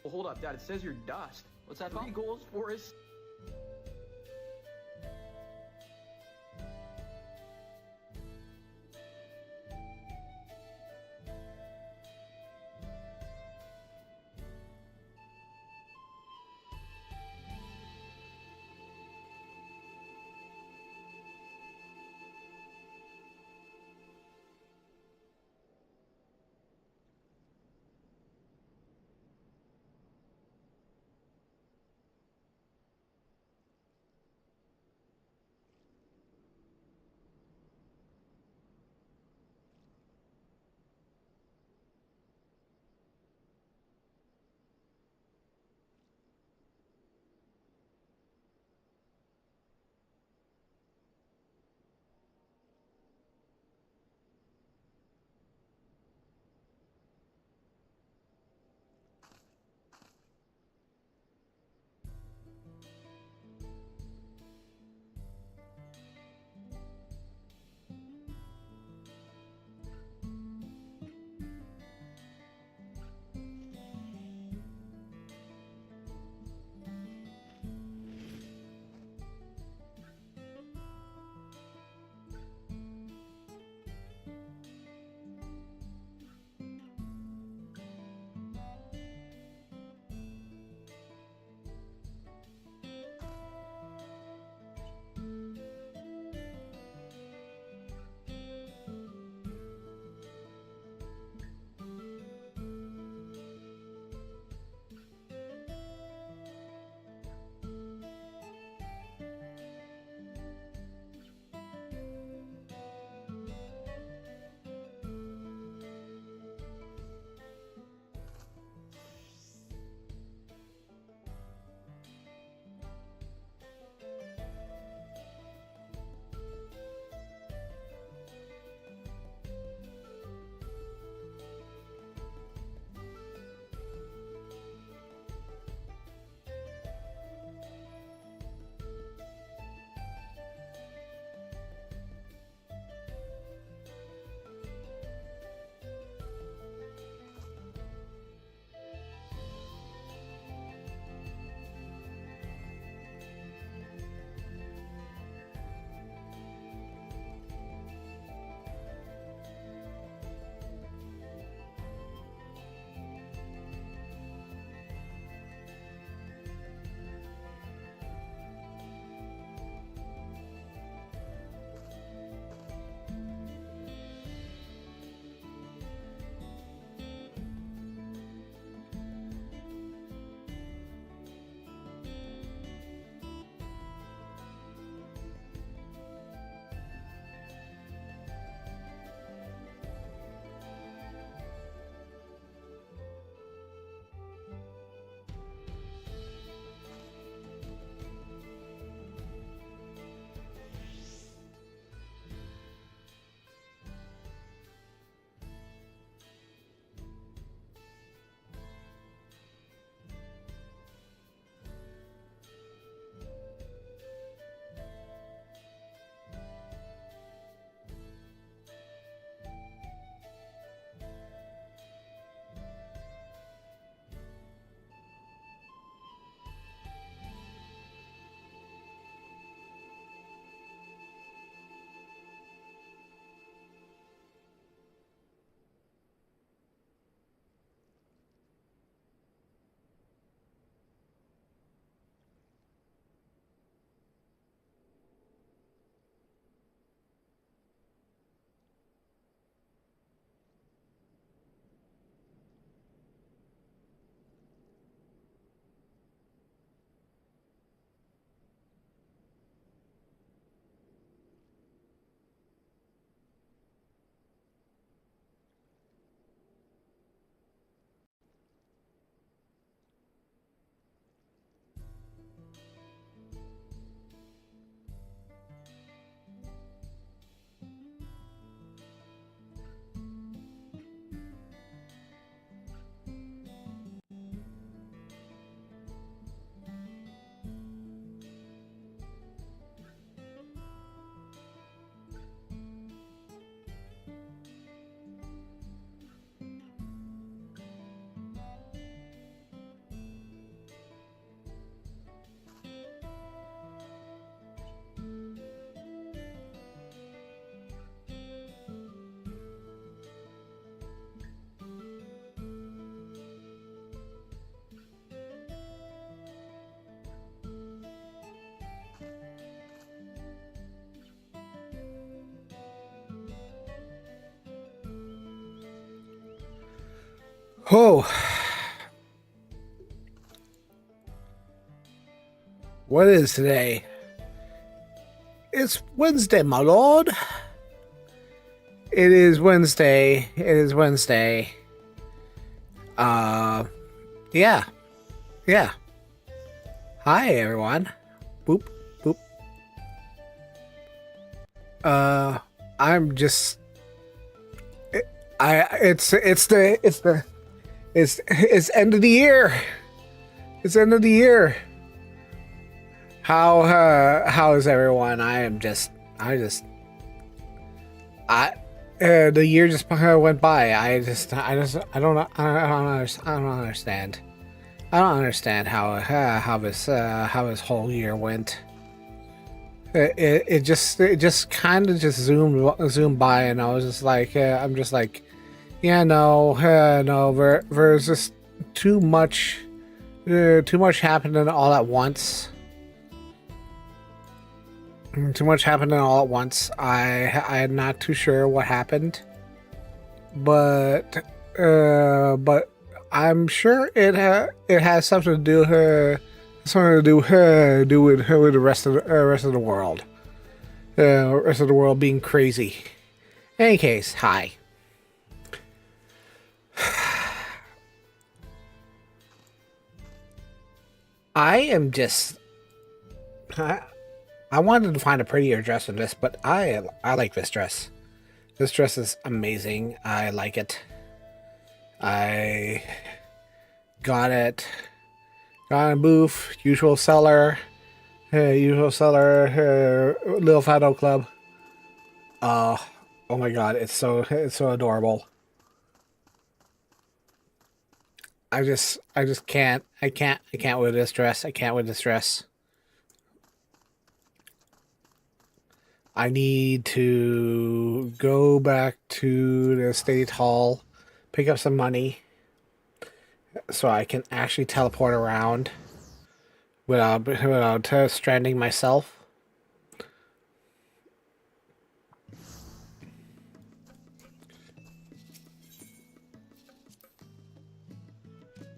Well, hold up, Dad. It says you're dust. What's that 3 about? goals for his... Oh, what is today? It's Wednesday, my lord. It is Wednesday. It is Wednesday. Uh, yeah, yeah. Hi, everyone. Boop, boop. Uh, I'm just. It's end of the year. It's end of the year. How is everyone? The year just went by. I don't understand. I don't understand how this whole year went. It just kind of just zoomed by, and I was just like, I'm just like, yeah, no, there's just too much happening all at once. Too much happening all at once. I'm not too sure what happened, but I'm sure it has something to do with the rest of the world. Rest of the world being crazy. In any case, hi. I am just. I wanted to find a prettier dress than this, but I like this dress. This dress is amazing. I like it. I got it. Got a booth. Usual seller. Little Fat Oak Club. Oh my god, it's so adorable. I just can't wear this dress. I can't wear this dress. I need to go back to the state hall, pick up some money, so I can actually teleport around without stranding myself.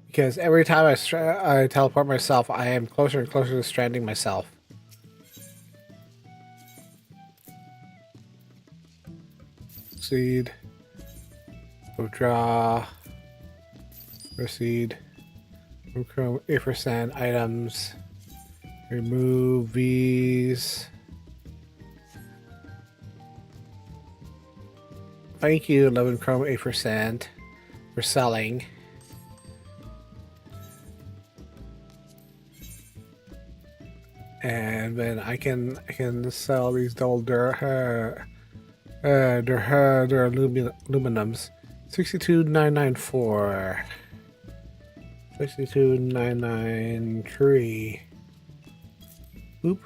Because every time I teleport myself, I am closer and closer to stranding myself. Proceed. Withdraw. Proceed. Chrome 8% items. Remove these. Thank you, 11 Chrome 8% for selling. And then I can sell these dull aluminums. 62,994. 62,993. Oop.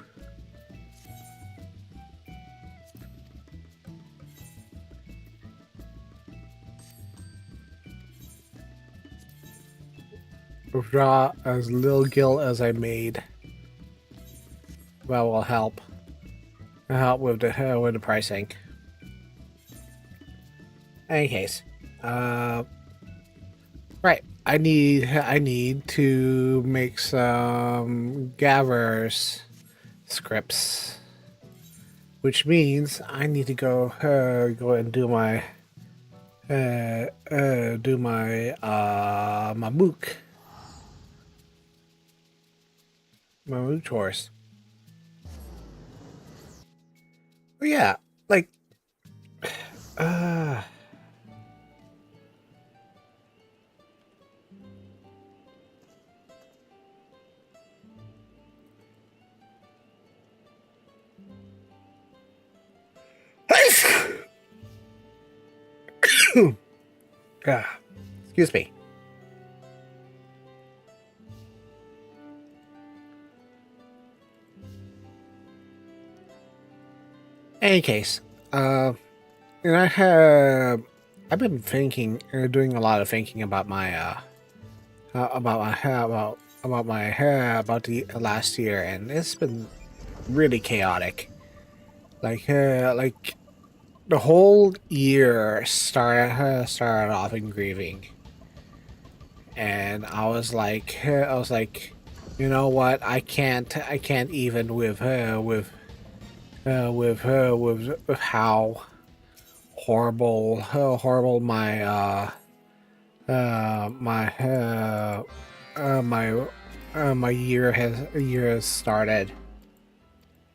Withdraw as little gil as I made. That will help. Help with the pricing. Any case, right. I need to make some Gavers scripts, which means I need to go and do my my mook chores. But yeah, like excuse me. Any case, and I've been thinking, doing a lot of thinking about my about the last year, and it's been really chaotic. Like the whole year started off in grieving. and I was like, you know what? I can't even with how horrible my my year has started.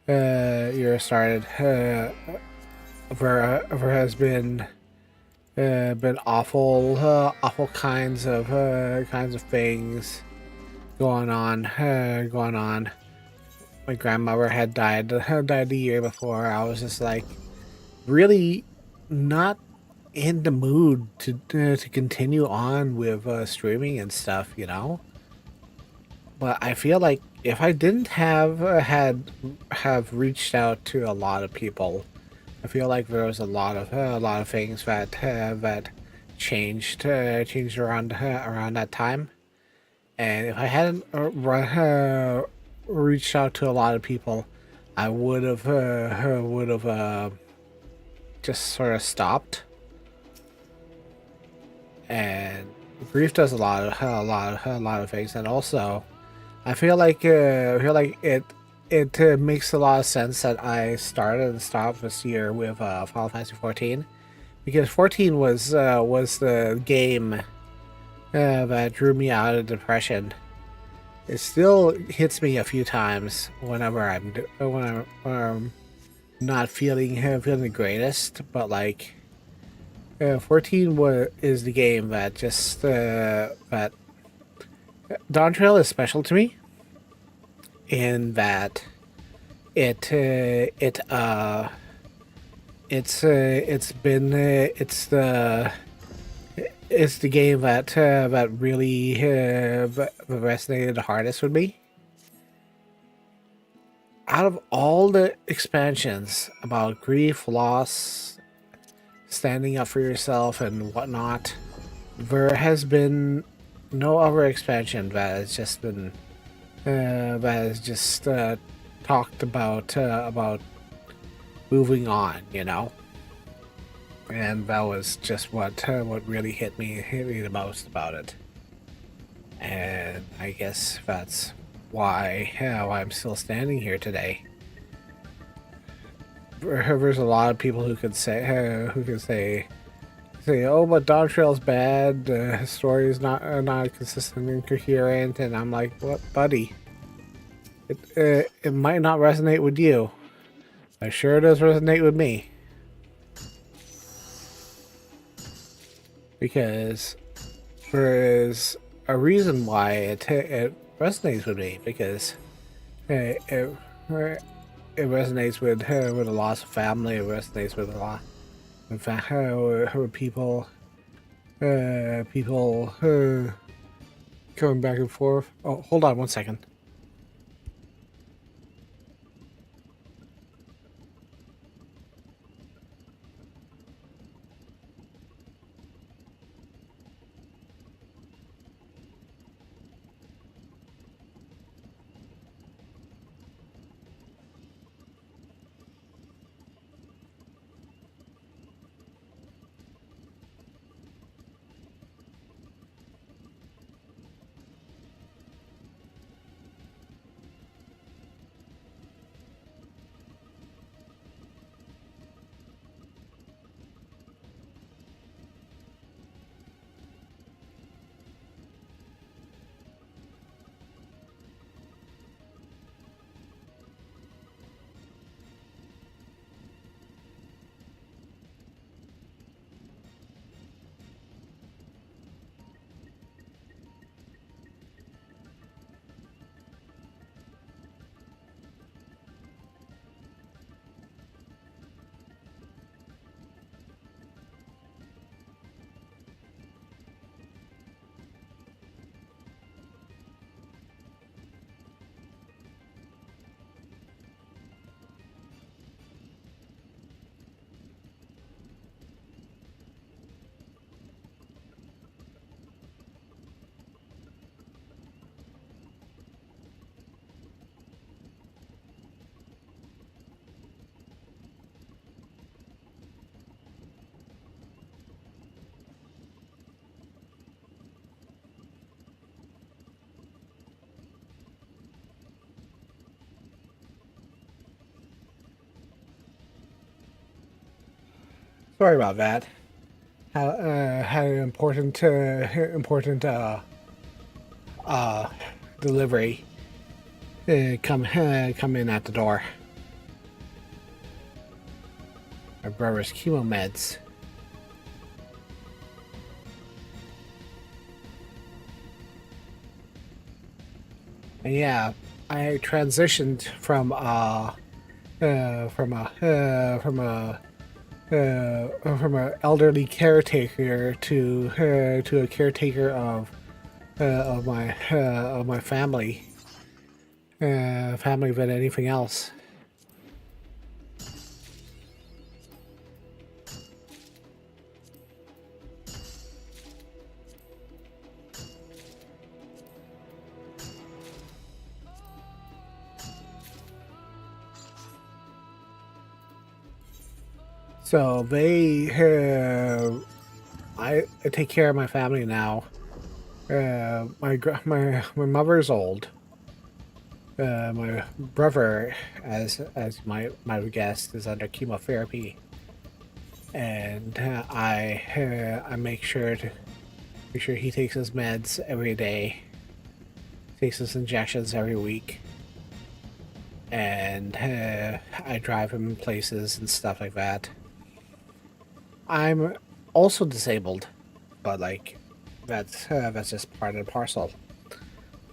Year started. There has been awful kinds of things going on. My grandmother had died the year before. I was just like really not in the mood to continue on with streaming and stuff, you know. But I feel like if I didn't have reached out to a lot of people, I feel like there was a lot of things that changed around that time. And if I hadn't reached out to a lot of people, I would have just sort of stopped. And grief does a lot of things, and also I feel like it makes a lot of sense that I started and stopped this year with Final Fantasy 14, because 14 was the game that drew me out of depression. It still hits me a few times whenever when I'm not feeling the greatest, but like 14 is the game that just that Dawn Trail is special to me in that it it's the game that really resonated the hardest with me. Out of all the expansions about grief, loss, standing up for yourself, and whatnot, there has been no other expansion that has just been that has just talked about moving on, you know. And that was just what really hit me the most about it. And I guess that's why I'm still standing here today. There's a lot of people who could say, oh, but Dog Trail's bad. His story is not consistent and coherent, and I'm like, what, buddy? It might not resonate with you. It sure does resonate with me. Because there is a reason why it resonates with me, because it resonates with a loss of family. It resonates with a lot with people people going back and forth. Oh, hold on one second. Sorry about that. Had an important uh, delivery come in at the door. My brother's chemo meds. And yeah, I transitioned from a elderly caretaker to a caretaker of my family than anything else. So I take care of my family now. My mother's old. My brother, as you might have guessed, is under chemotherapy, and I make sure he takes his meds every day, takes his injections every week, and I drive him places and stuff like that. I'm also disabled, but like that's just part of the parcel.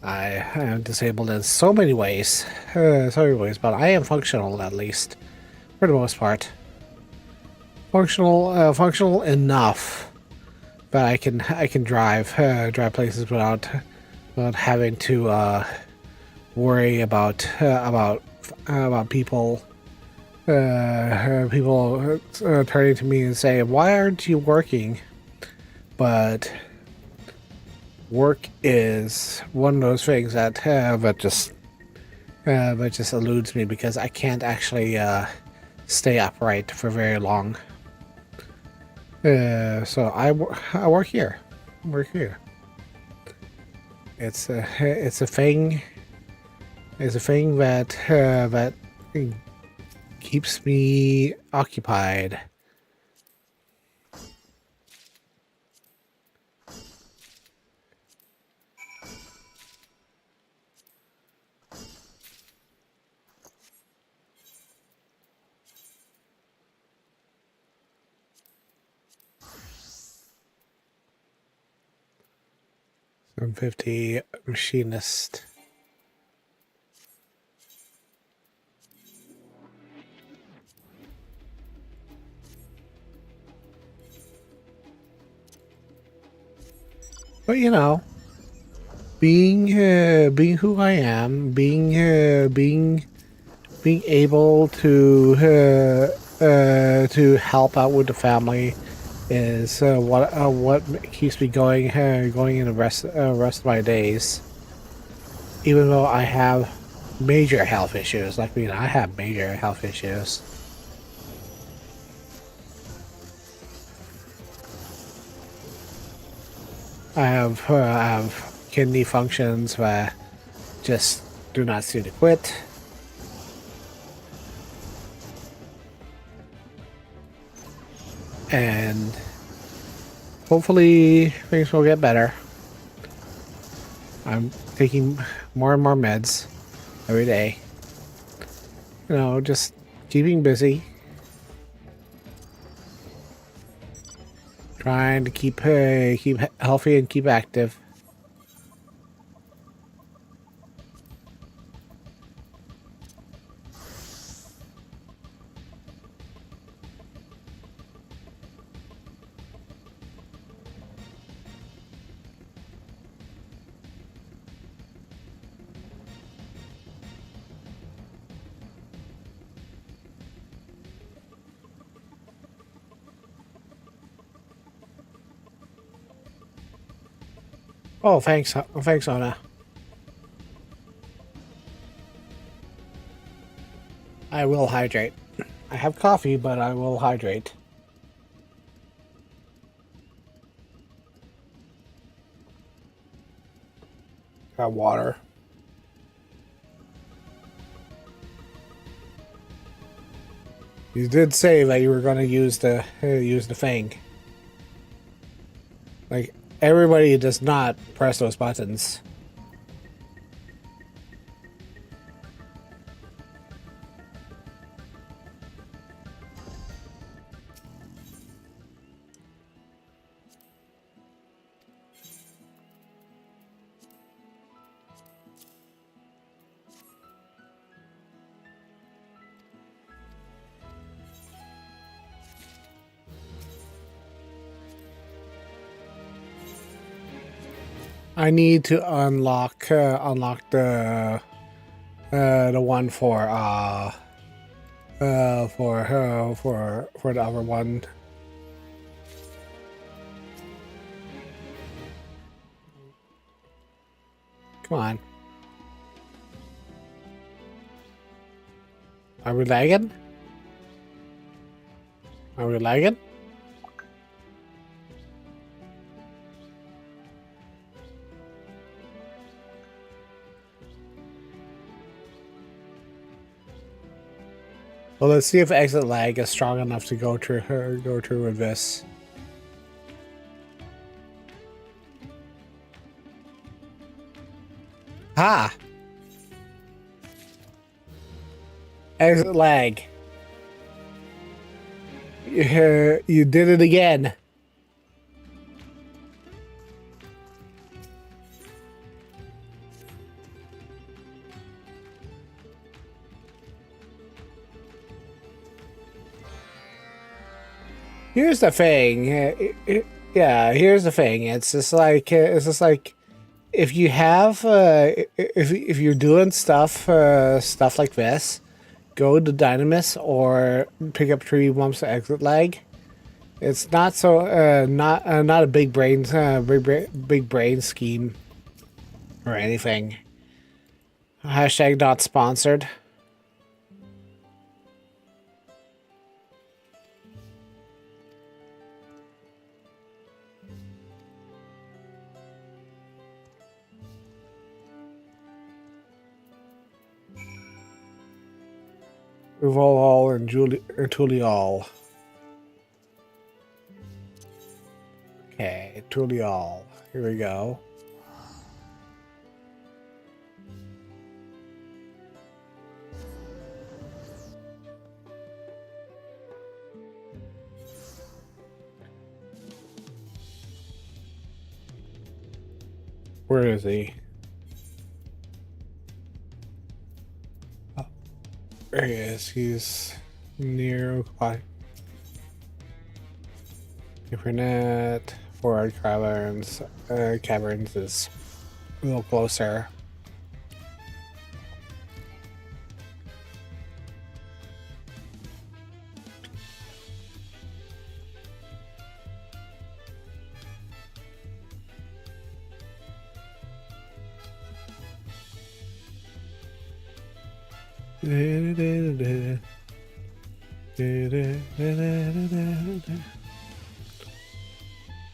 I am disabled in so many ways, but I am functional at least for the most part. Functional enough that I can drive places without having to worry about people turning to me and saying, "Why aren't you working?" But work is one of those things that just eludes me because I can't actually stay upright for very long. So I work here. Work here. It's a thing. It's a thing that keeps me occupied. I'm 50 machinist. But you know, being who I am, being able to help out with the family is what keeps me going in the rest of my days. Even though I have major health issues, like I mean, I have major health issues. I have kidney functions that just do not seem to quit. And hopefully things will get better. I'm taking more and more meds every day. You know, just keeping busy, trying to keep healthy and keep active. Oh, thanks, Ona. I will hydrate. I have coffee, but I will hydrate. Got water. You did say that you were going to use the thing. Like, everybody does not press those buttons. I need to unlock the one for the other one. Come on. Are we lagging? Are we lagging? Well, let's see if exit lag is strong enough to go through with this. Ha! Exit lag. You did it again. Here's the thing. Yeah, here's the thing. It's just like if you have if you're doing stuff like this, go to Dynamis or pick up Tree Bumps exit lag. It's not so not a big brain big brain scheme or anything. Hashtag not sponsored. Revol and Tulial. Okay, Tulial. Here we go. Where is he? Oh, there he is. He's near Internet. Forward caverns. Caverns is a little closer.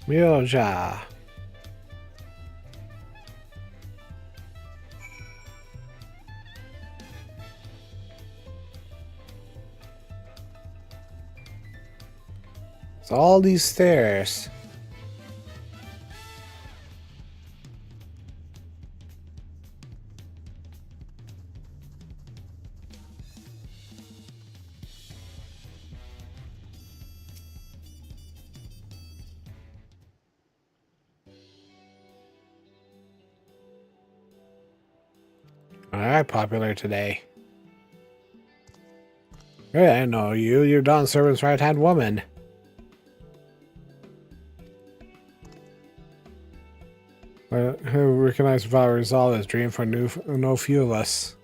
Mioja. It's all these stairs. Alright, popular today. Hey, I know you. You're Don Servant's right-hand woman. Who recognized Val resolve his dream for no few of us.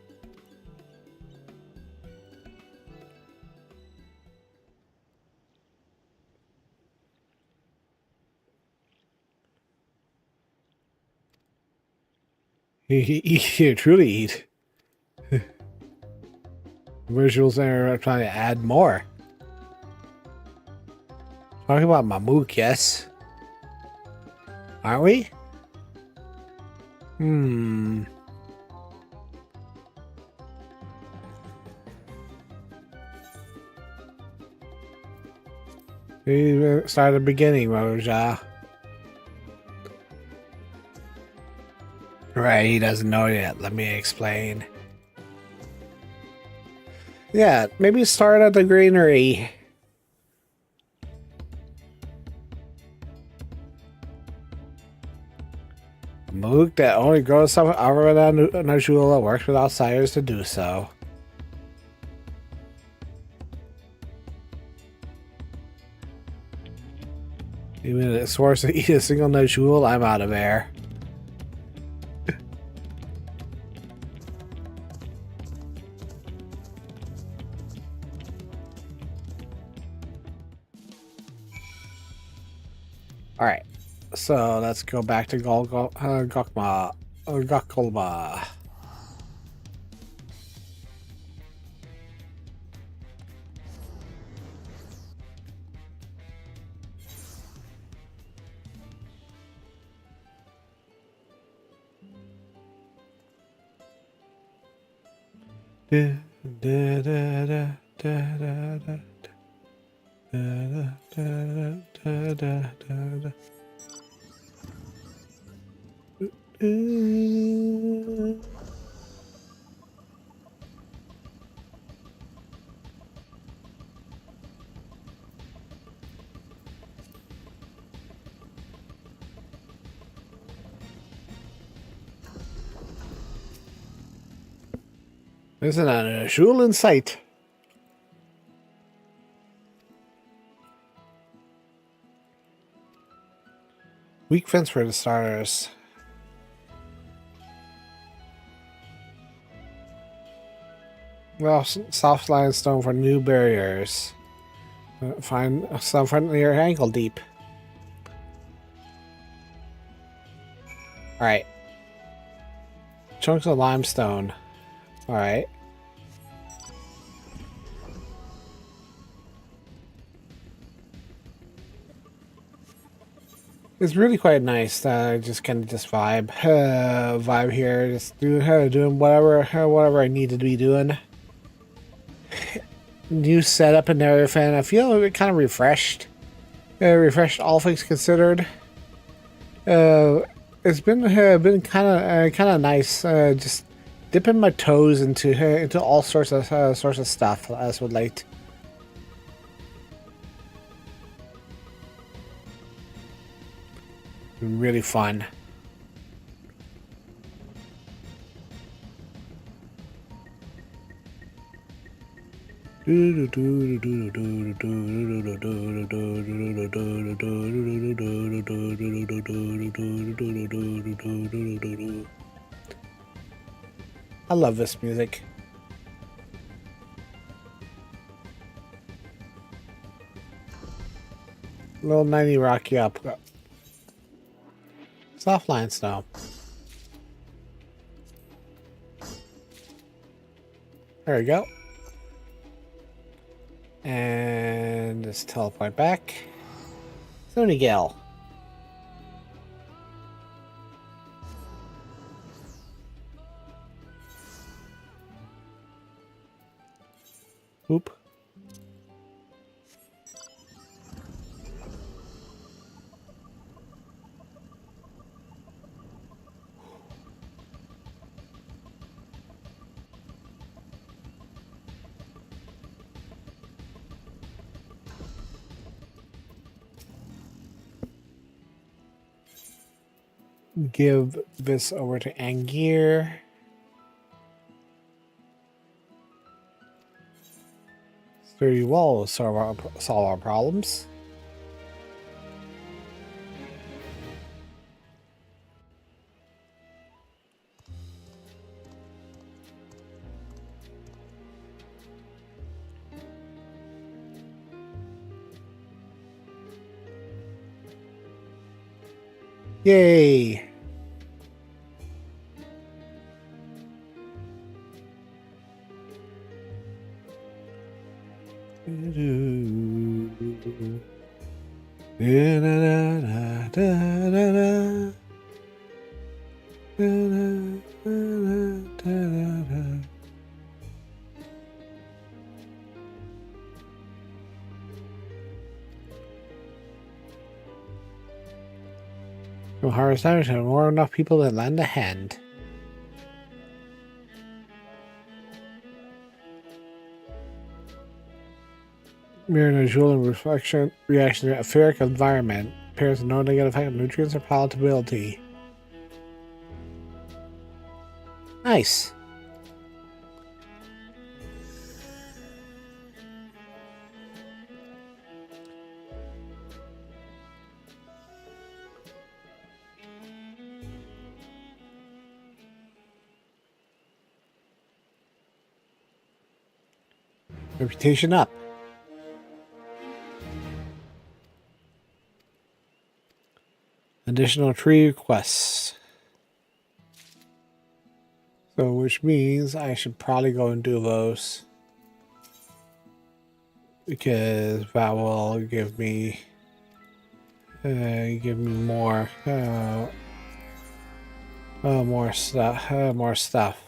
He truly eat. Visuals are trying to add more. Talking about Mamook, yes. Aren't we? Hmm. We started the beginning, Roja. Right, he doesn't know yet. Let me explain. Yeah, maybe start at the greenery. A mook that only grows some over than Najula works with outsiders to do so. Even if it's forced to eat a single Najul, I'm out of there. Alright, so let's go back to Gokma. Gokulma. Da, da, da, da, da, da, da. Isn't a shul in sight? Weak fence for the starters. Well, soft limestone for new barriers. Find some friendlier ankle deep. Alright. Chunks of limestone. Alright. It's really quite nice. Just kind of just vibe here. Just doing whatever I need to be doing. New setup and everything. I feel kind of refreshed. Refreshed, all things considered. It's been kind of nice. Just dipping my toes into all sorts of stuff as would like. Really fun. I love this music. Little 90 rock you up. Soft line snow. There we go. And just teleport back. Sony Gale. Oop. Give this over to Angier. Sturdy walls solve our problems. Yay! No harvest damage and more enough people to lend a hand. Mirror and visual and reflection reaction to etheric environment appears to no negative effect on nutrients or palatability. Nice. Reputation up. Additional tree requests. So, which means I should probably go and do those. Because that will give me more more stuff.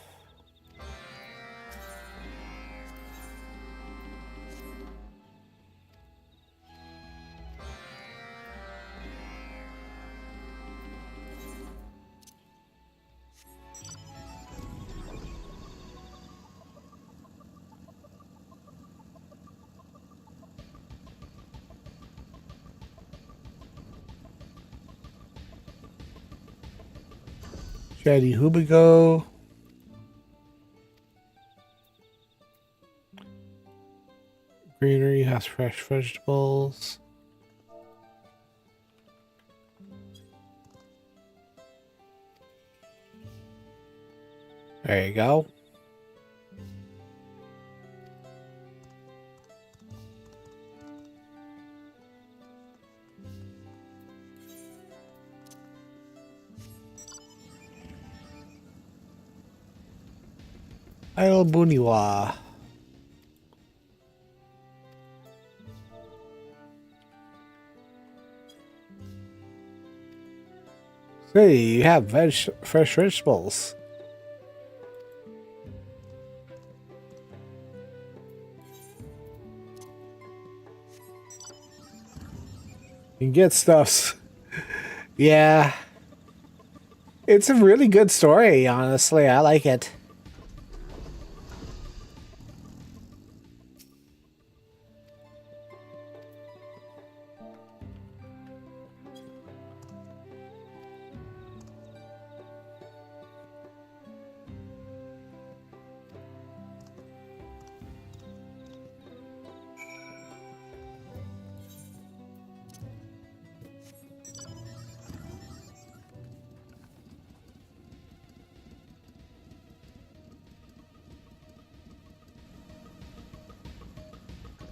Shady Hubigo. Greenery has fresh vegetables. There you go. Idle Buniwa. Hey, you have fresh vegetables. You can get stuffs. Yeah. It's a really good story, honestly. I like it.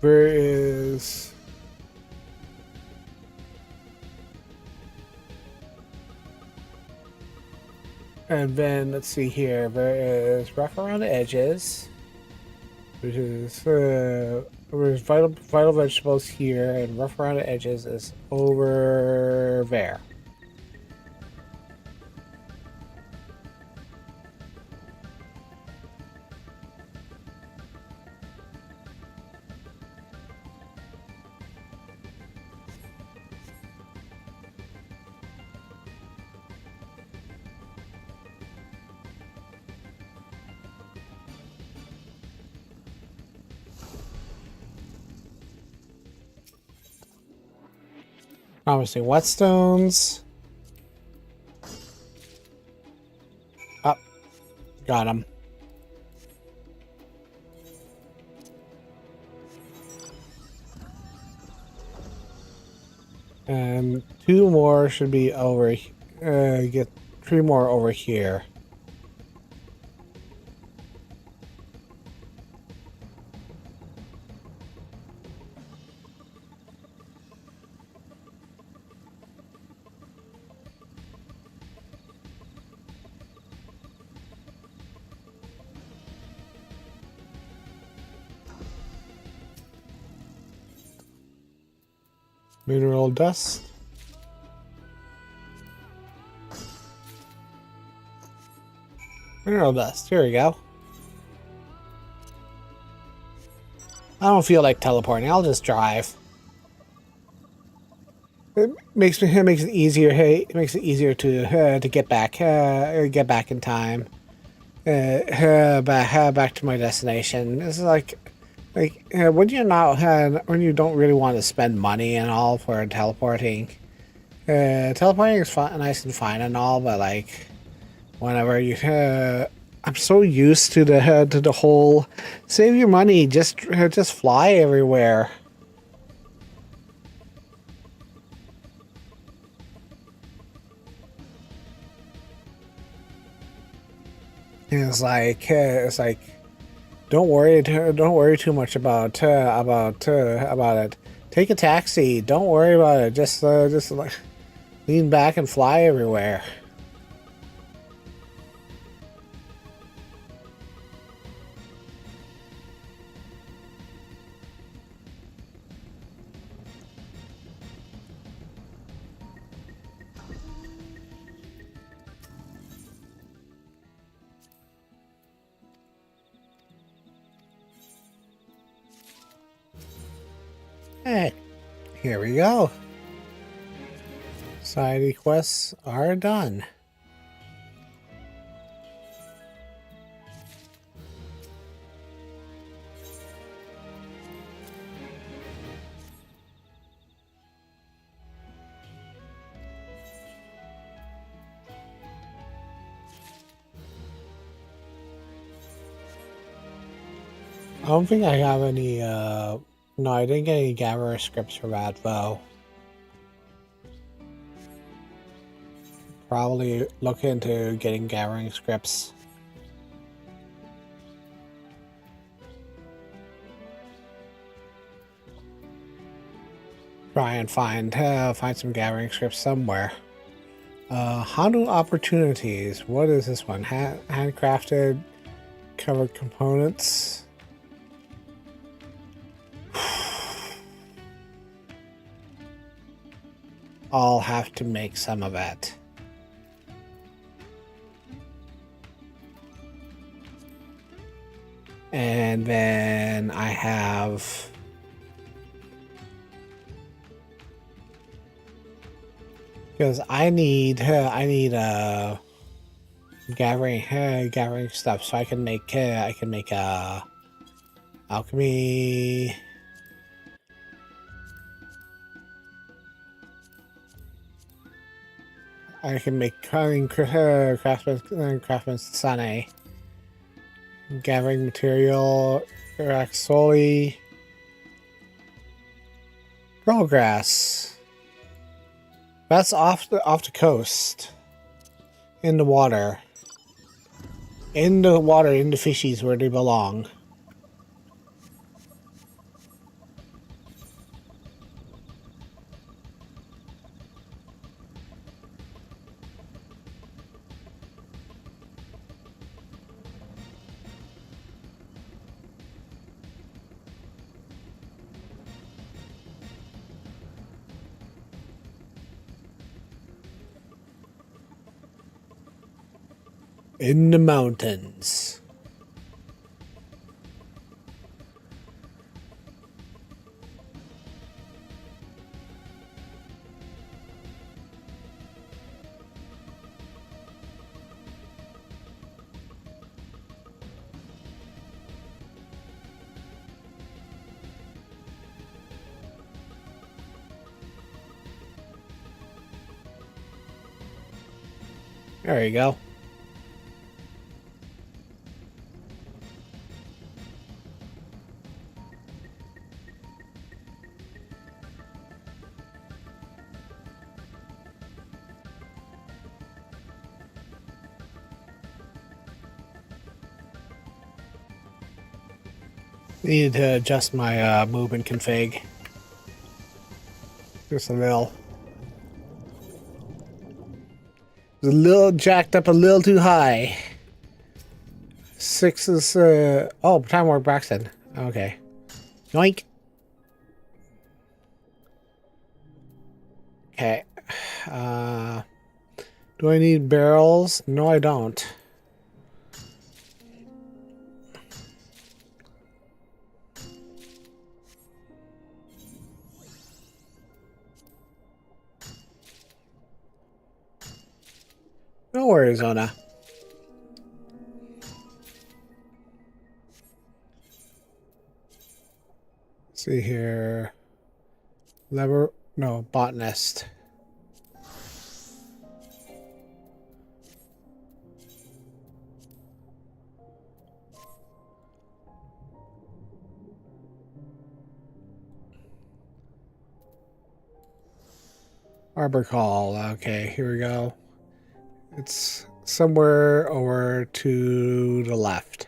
Where is... And then, let's see here. There is rough around the edges. Which is... there's vital vegetables here. And rough around the edges is over there. Promising whetstones. Up. Got him. And 2 more should be over. Get 3 more over here. Mineral dust. Mineral dust. Here we go. I don't feel like teleporting. I'll just drive. it makes it easier. Hey, it makes it easier to get back in time, back to my destination. It's like when you don't really want to spend money and all for teleporting. Teleporting is fun, nice and fine and all, but like whenever you, I'm so used to the whole save your money, just fly everywhere. And it's like don't worry too much about it. Take a taxi. Don't worry about it. Just like lean back and fly everywhere. Hey, here we go. Society quests are done. I don't think I have any, no, I didn't get any Gamer scripts for that, though. Probably look into getting gathering scripts. Try and find some gathering scripts somewhere. Handle opportunities. What is this one? Handcrafted covered components. I'll have to make some of it. And then I have because I need gathering stuff so I can make alchemy. I can make craftsman's sane. Gathering material, Raxoli, pearl grass. That's off the coast, in the water, in the fishies where they belong. In the mountains. There you go. Need to adjust my movement config. Just a little. It's a little jacked up, a little too high. 6 is oh, time warp Braxton. Okay. Yoink. Okay. Do I need barrels? No, I don't. No worries, Ona. See here. Lever. No, botanist. Arbor Call. Okay, here we go. It's somewhere over to the left.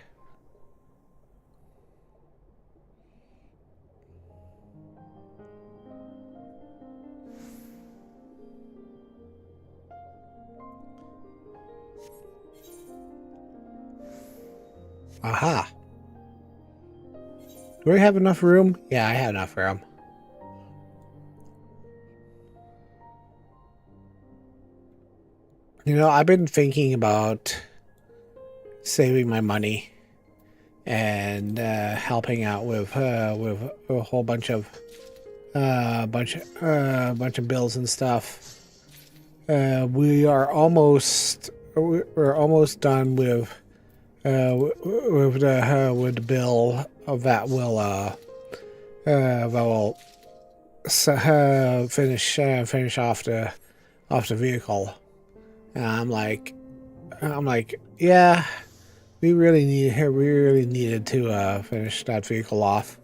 Aha. Do I have enough room? Yeah, I have enough room. You know, I've been thinking about saving my money and helping out with a whole bunch of bunch of bills and stuff. We're almost done with the bill that will finish off the vehicle. And I'm like, yeah, we really needed to finish that vehicle off.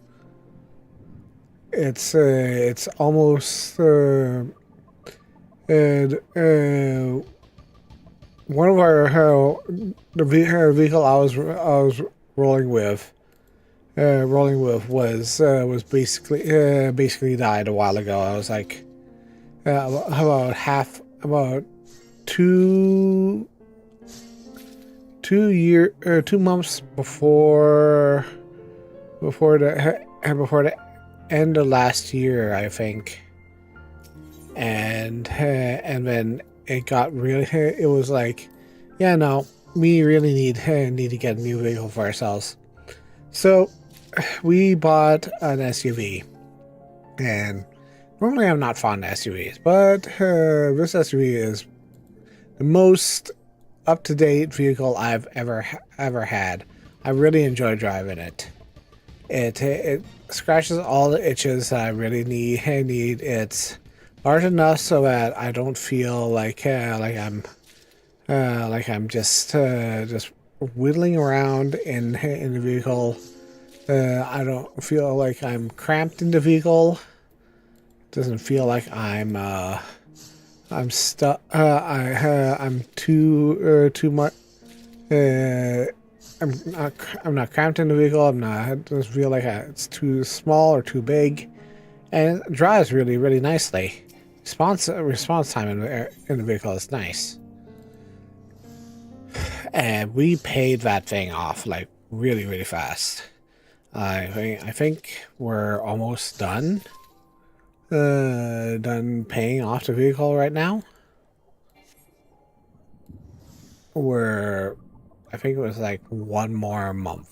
It's almost one of the vehicle I was rolling with was basically died a while ago. I was like about 2 months before the end of last year, I think. And then it got really, it was like, yeah, no, we really need to get a new vehicle for ourselves. So we bought an SUV, and normally I'm not fond of SUVs, but this SUV is the most up-to-date vehicle I've ever had. I really enjoy driving it. It scratches all the itches I really need. It's large enough so that I don't feel like I'm just whittling around in the vehicle. I don't feel like I'm cramped in the vehicle. It doesn't feel like I'm stuck. I'm too much. I'm not cramped in the vehicle. I don't feel like it's too small or too big, and it drives really nicely. Response time in the vehicle is nice, and we paid that thing off like really fast. I think we're almost done. Done paying off the vehicle right now. I think it was like one more month,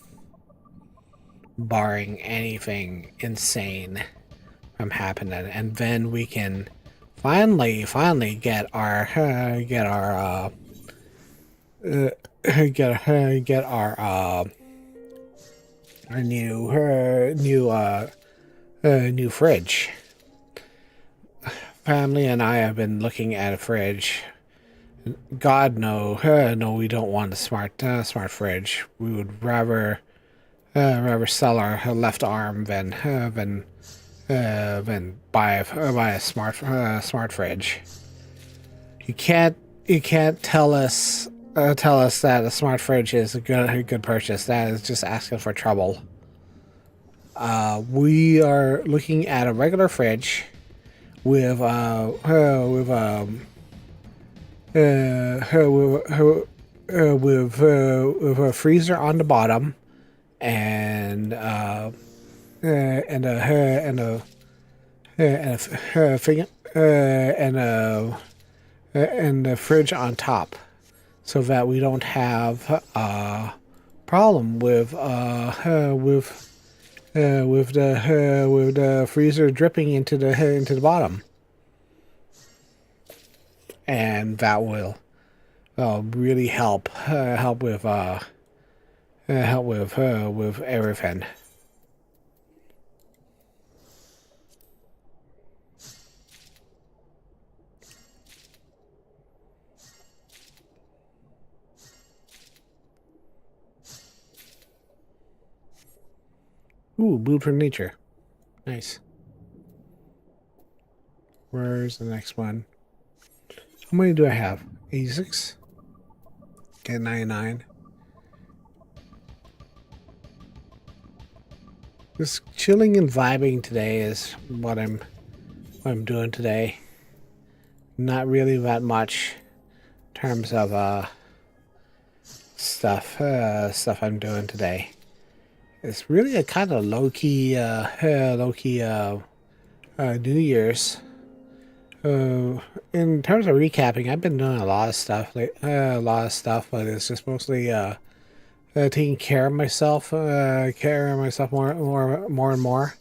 barring anything insane from happening, and then we can finally get our new fridge. Family and I have been looking at a fridge. God no, no, we don't want a smart fridge. We would rather sell our left arm than buy a smart fridge. You can't tell us that a smart fridge is a good purchase. That is just asking for trouble. We are looking at a regular fridge with a freezer on the bottom and a fridge on top, so that we don't have a problem with the freezer dripping into the bottom, and that will really help with everything. Ooh, Blue for Nature. Nice. Where's the next one? How many do I have? 86? Get 99. Just chilling and vibing today is what I'm doing today. Not really that much in terms of stuff I'm doing today. It's really a kind of low-key New Year's. In terms of recapping, I've been doing a lot of stuff, but it's just mostly taking care of myself, more and more.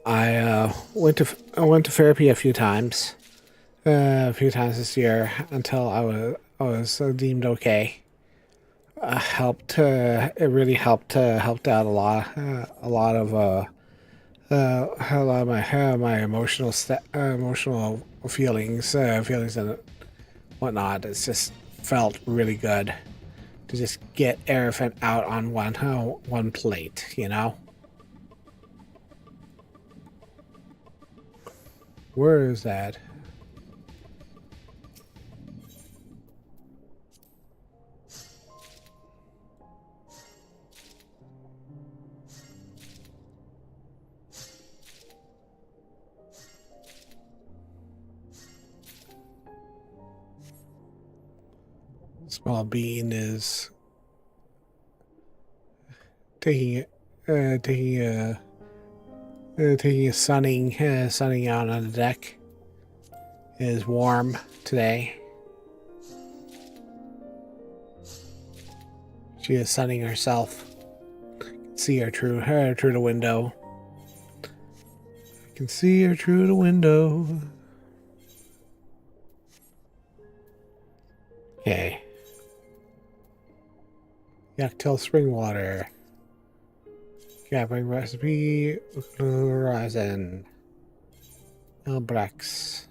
I went to therapy a few times this year until I was deemed okay. It really helped out a lot of my emotional feelings and whatnot. It's just felt really good to just get everything out on one plate, you know. Where is that? Small bean is taking a sunning out on the deck. It is warm today. She is sunning herself. See her through the window. I can see her through the window. Okay. Yaktail spring water. Gathering recipe. Horizon. Elbrax.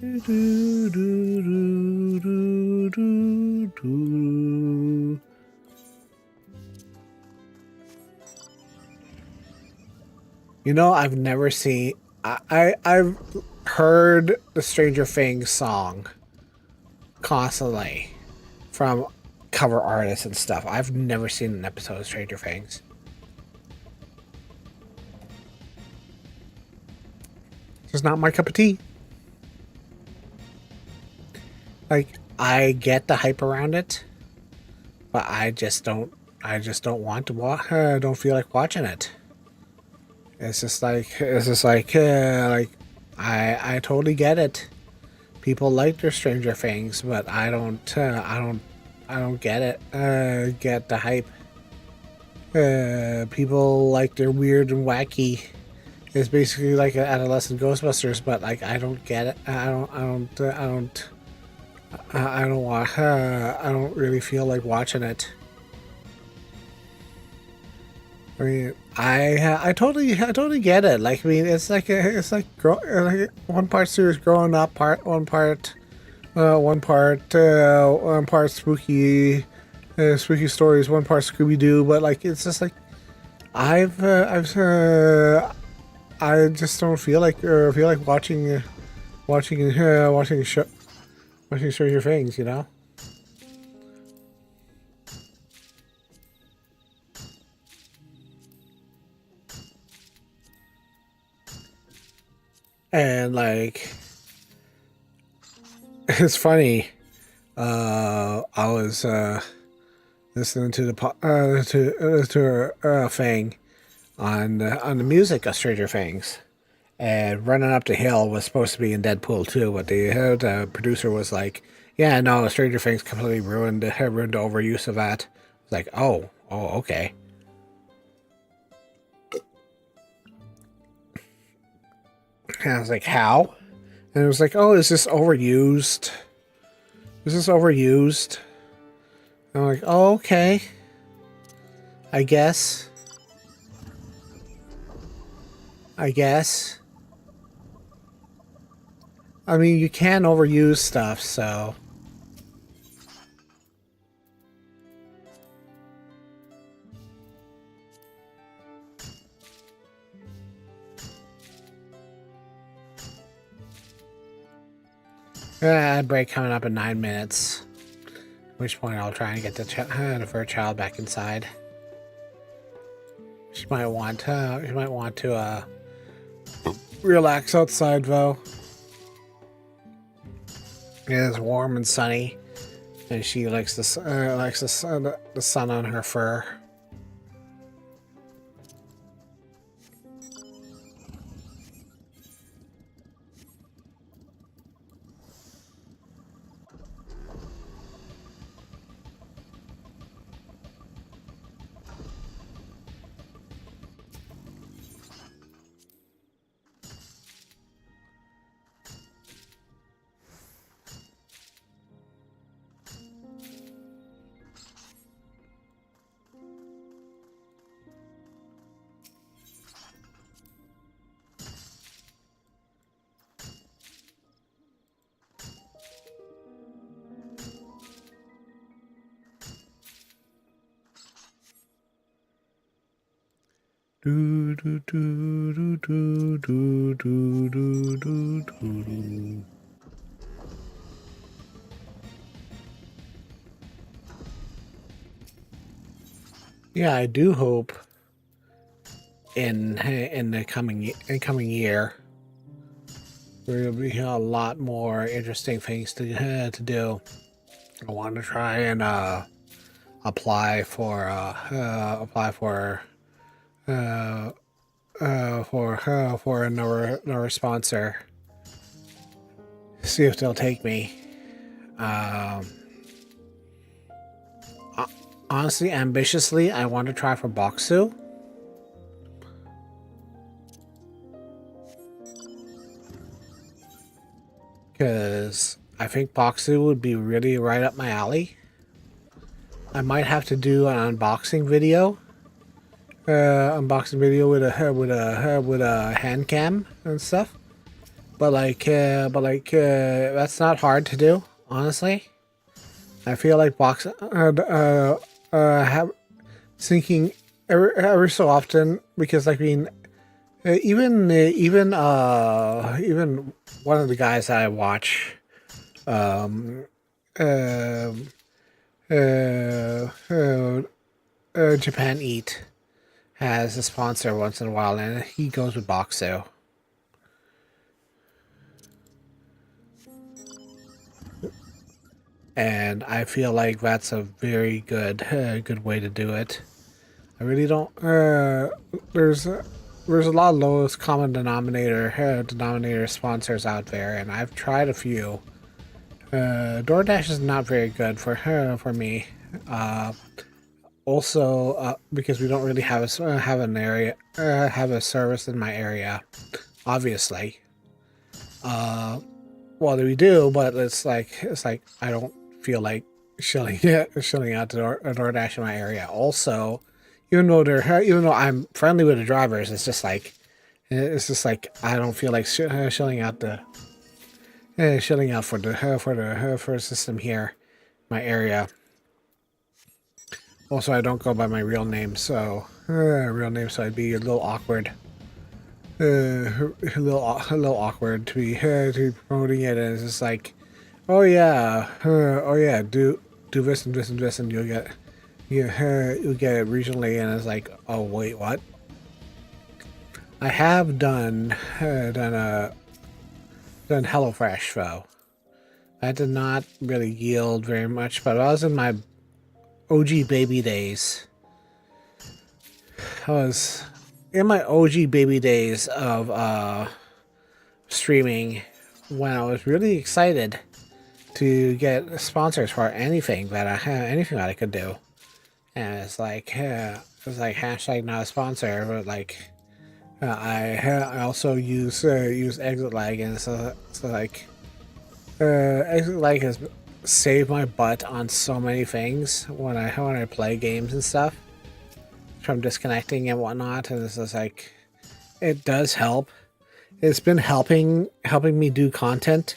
Do, do, do, do, do, do. You know, I've never seen. I've heard the Stranger Things song constantly from cover artists and stuff. I've never seen an episode of Stranger Things. It's not my cup of tea. Like, I get the hype around it, but I just don't want to watch. Don't feel like watching it. It's just like I totally get it. People like their Stranger Things, but I don't get it. Get the hype. People like their weird and wacky. It's basically like an adolescent Ghostbusters, but like I don't get it. I don't really feel like watching it. I mean, I totally get it. Like, I mean, it's like one part series growing up, one part spooky, spooky stories, one part Scooby Doo. But like, it's just like I just don't feel like watching Stranger Things, you know. And like, it's funny. I was listening to her thing on the music of Stranger Things. And running up the hill was supposed to be in Deadpool too, but the producer was like, "Yeah, no, Stranger Things completely ruined the overuse of that." It's like, oh, okay. And I was like, "How?" And it was like, "Oh, is this overused? Is this overused?" And I'm like, "Oh, okay. I guess. I guess. I mean, you can overuse stuff, so." Break coming up in 9 minutes. At which point I'll try and get the fur child back inside. She might want to relax outside though. It is warm and sunny, and she likes the sun on her fur. Do do do do do do do do do do. Yeah, I do hope in the coming year there will be a lot more interesting things to do. I want to try and apply for another sponsor. See if they'll take me. Honestly, ambitiously, I want to try for Boxu. Because I think Boxu would be really right up my alley. I might have to do an unboxing video. With a hand cam and stuff. But that's not hard to do, honestly. I feel like have sinking every so often, because like, I mean, even one of the guys that I watch, Japan Eat, has a sponsor once in a while, and he goes with Boxu. And I feel like that's a very good way to do it. I really don't. There's a lot of lowest common denominator sponsors out there, and I've tried a few. DoorDash is not very good for me. Also, because we don't really have a service in my area, obviously. Well, we do, but it's like I don't feel like shilling out to DoorDash in my area. Also, even though I'm friendly with the drivers, it's just like I don't feel like shilling out for the system here, my area. Also, I don't go by my real name, so I'd be a little awkward. A little awkward to be promoting it, and it's just like, oh yeah, do this and this and this, and you'll get it regionally, and it's like, oh wait, what? I have done HelloFresh though. That did not really yield very much, but I was in my OG baby days. I was in my OG baby days of streaming when I was really excited to get sponsors for anything that I could do, and it's like hashtag not a sponsor, but like I also use exit lag, and so like exit lag has saved my butt on so many things when I play games and stuff from disconnecting and whatnot, and it's just like it does help. It's been helping me do content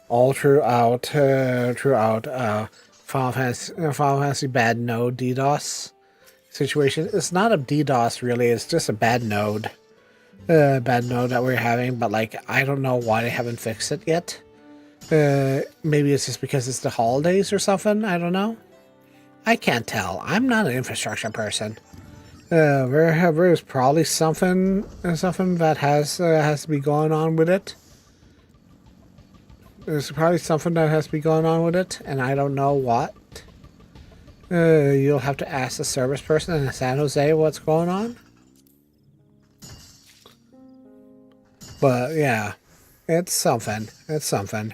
all throughout Final Fantasy bad node DDoS situation. It's not a DDoS really. It's just a bad node that we're having. But like I don't know why they haven't fixed it yet. Maybe it's just because it's the holidays or something. I don't know. I can't tell. I'm not an infrastructure person. There's probably something that has to be going on with it. There's probably something that has to be going on with it, and I don't know what. You'll have to ask the service person in San Jose what's going on. But yeah, it's something. It's something.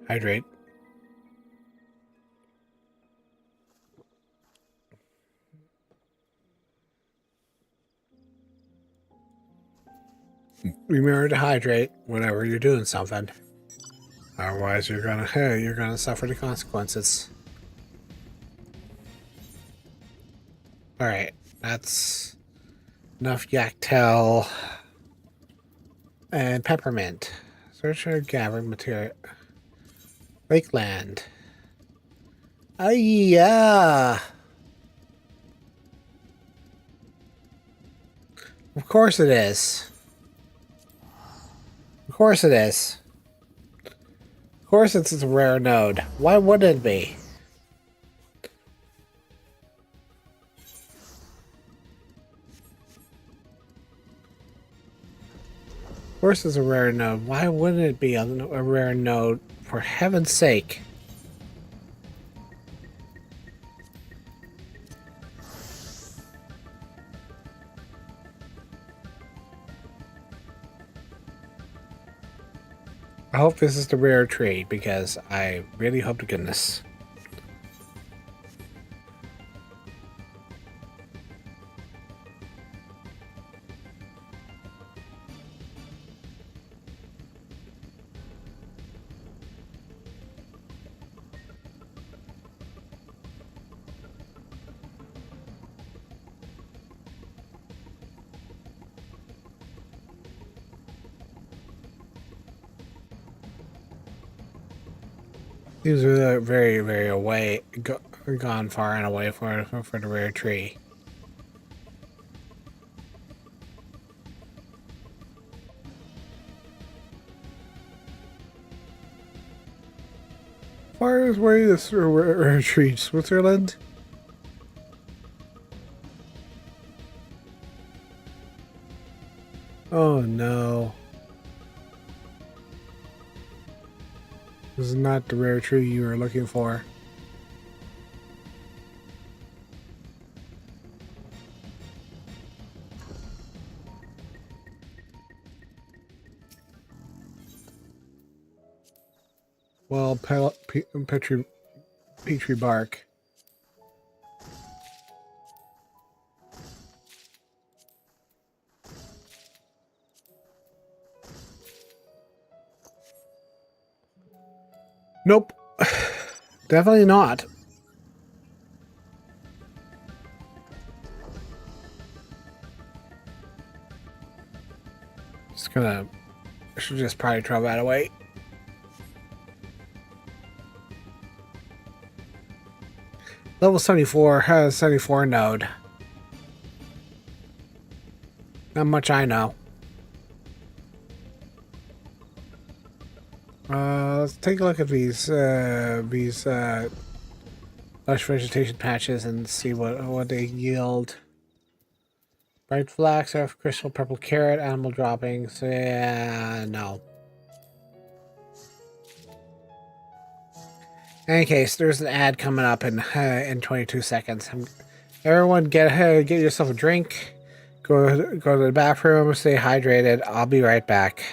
Hydrate. Remember to hydrate whenever you're doing something. Otherwise, you're gonna suffer the consequences. All right, that's enough Yaktel and peppermint. Search for gathering material. Lakeland. Oh yeah. Of course it is. Of course it is. Of course it's a rare node. Why wouldn't it be? Of course it's a rare node. Why wouldn't it be a rare node? For heaven's sake. I hope this is the rare tree, because I really hope to goodness. These are very, very gone far and away for the rare tree. Far away this rare tree, Switzerland. Oh no. This is not the rare tree you were looking for. Well, petri bark. Nope. Definitely not. I should just probably throw that away. Level 74 has 74 node. Not much I know. let's take a look at these lush vegetation patches and see what they yield. Bright flax, earth crystal, purple carrot, animal droppings. Yeah, no. In any case, there's an ad coming up in 22 seconds. Everyone, get yourself a drink. Go to the bathroom. Stay hydrated. I'll be right back.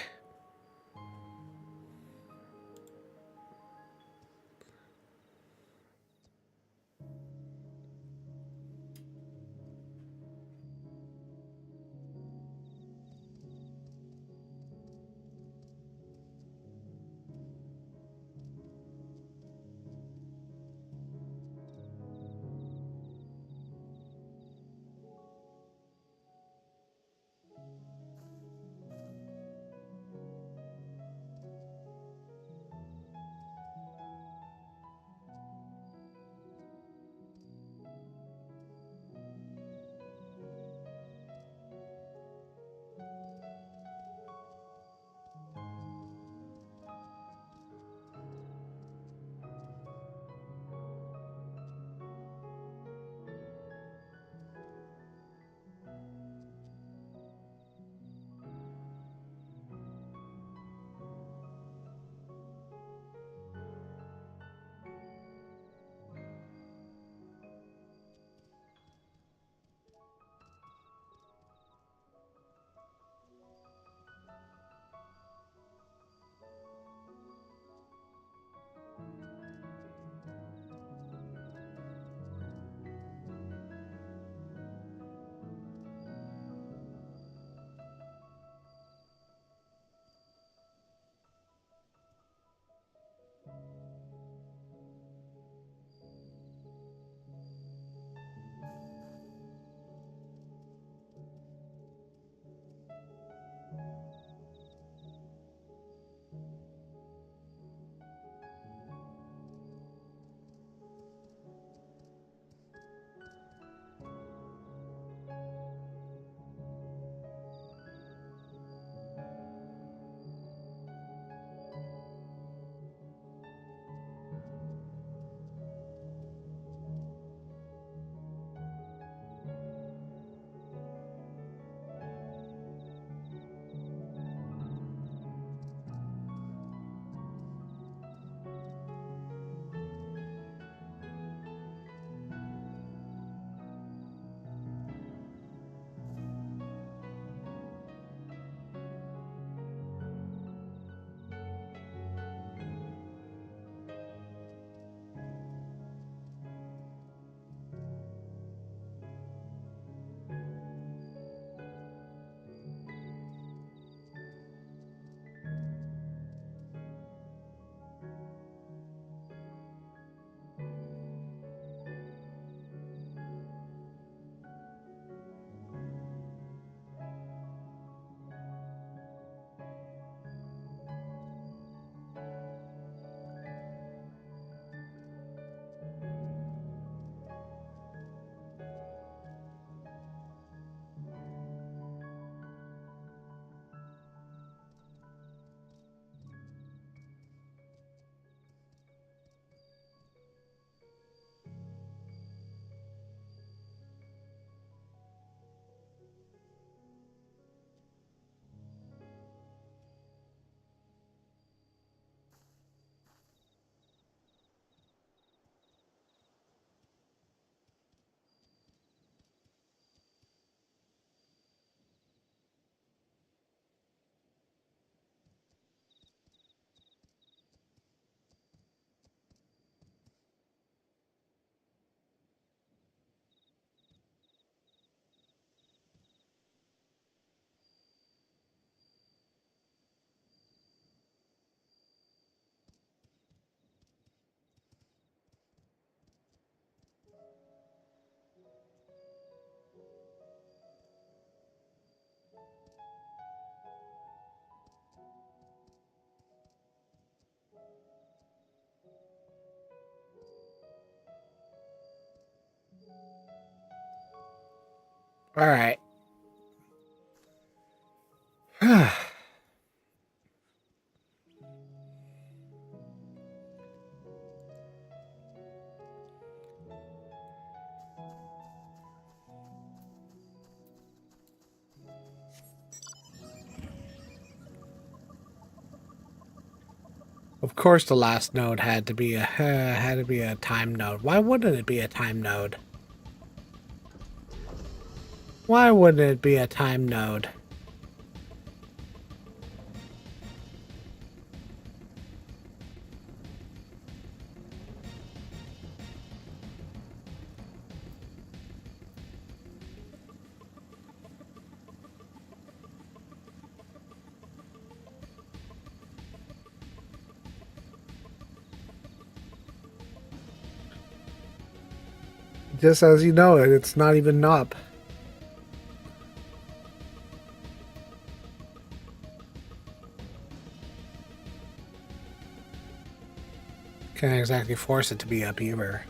All right. Of course, the last node had to be a time node. Why wouldn't it be a time node? Why wouldn't it be a time node? Just as you know it, it's not even up. Can't exactly force it to be up either.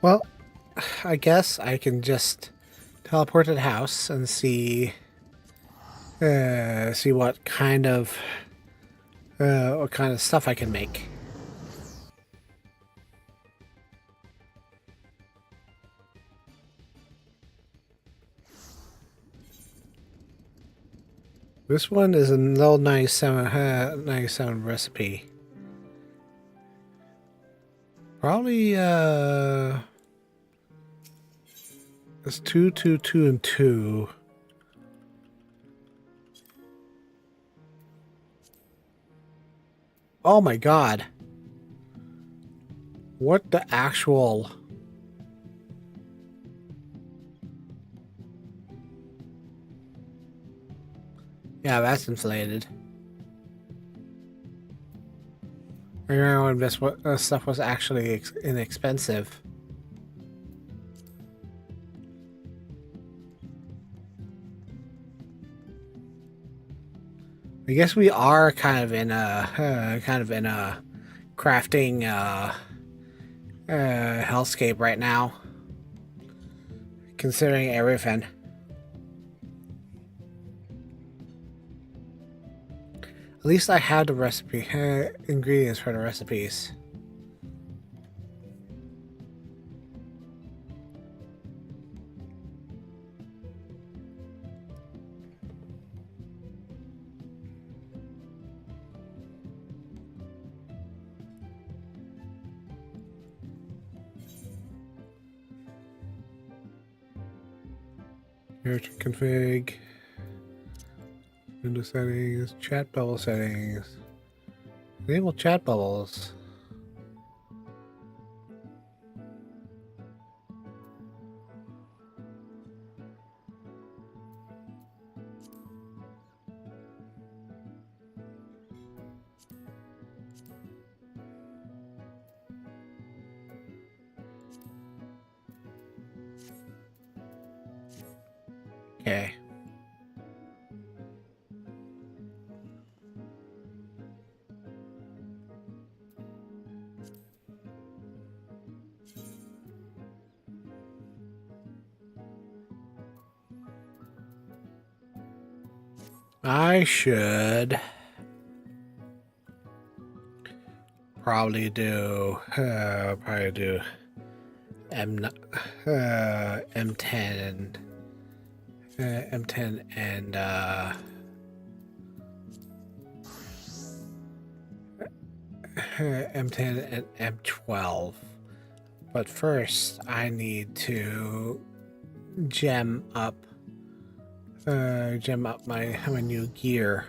Well, I guess I can just teleport to the house and see what kind of stuff I can make. This one is a little 97 recipe. Probably it's 2, 2, 2, and 2. Oh my god. What the actual... Yeah, that's inflated. I remember when this stuff was actually inexpensive. I guess we are kind of in a crafting hellscape right now, considering everything. At least I had the recipe ingredients for the recipes. Here to config, window settings, chat bubble settings, enable chat bubbles. Okay. I should probably do M10 and M10 and M10 and M12. But first, I need to gem up my new gear.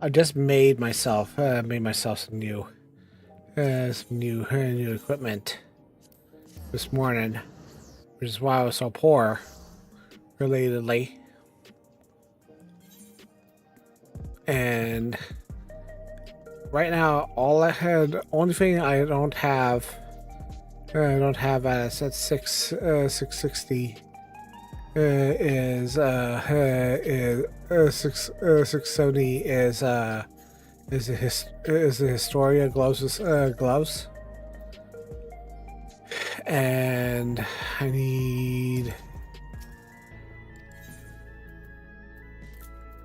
I just made myself some new equipment this morning, which is why I was so poor, relatedly. And right now, only thing I don't have at 660 is 670 is the Historia gloves, and I need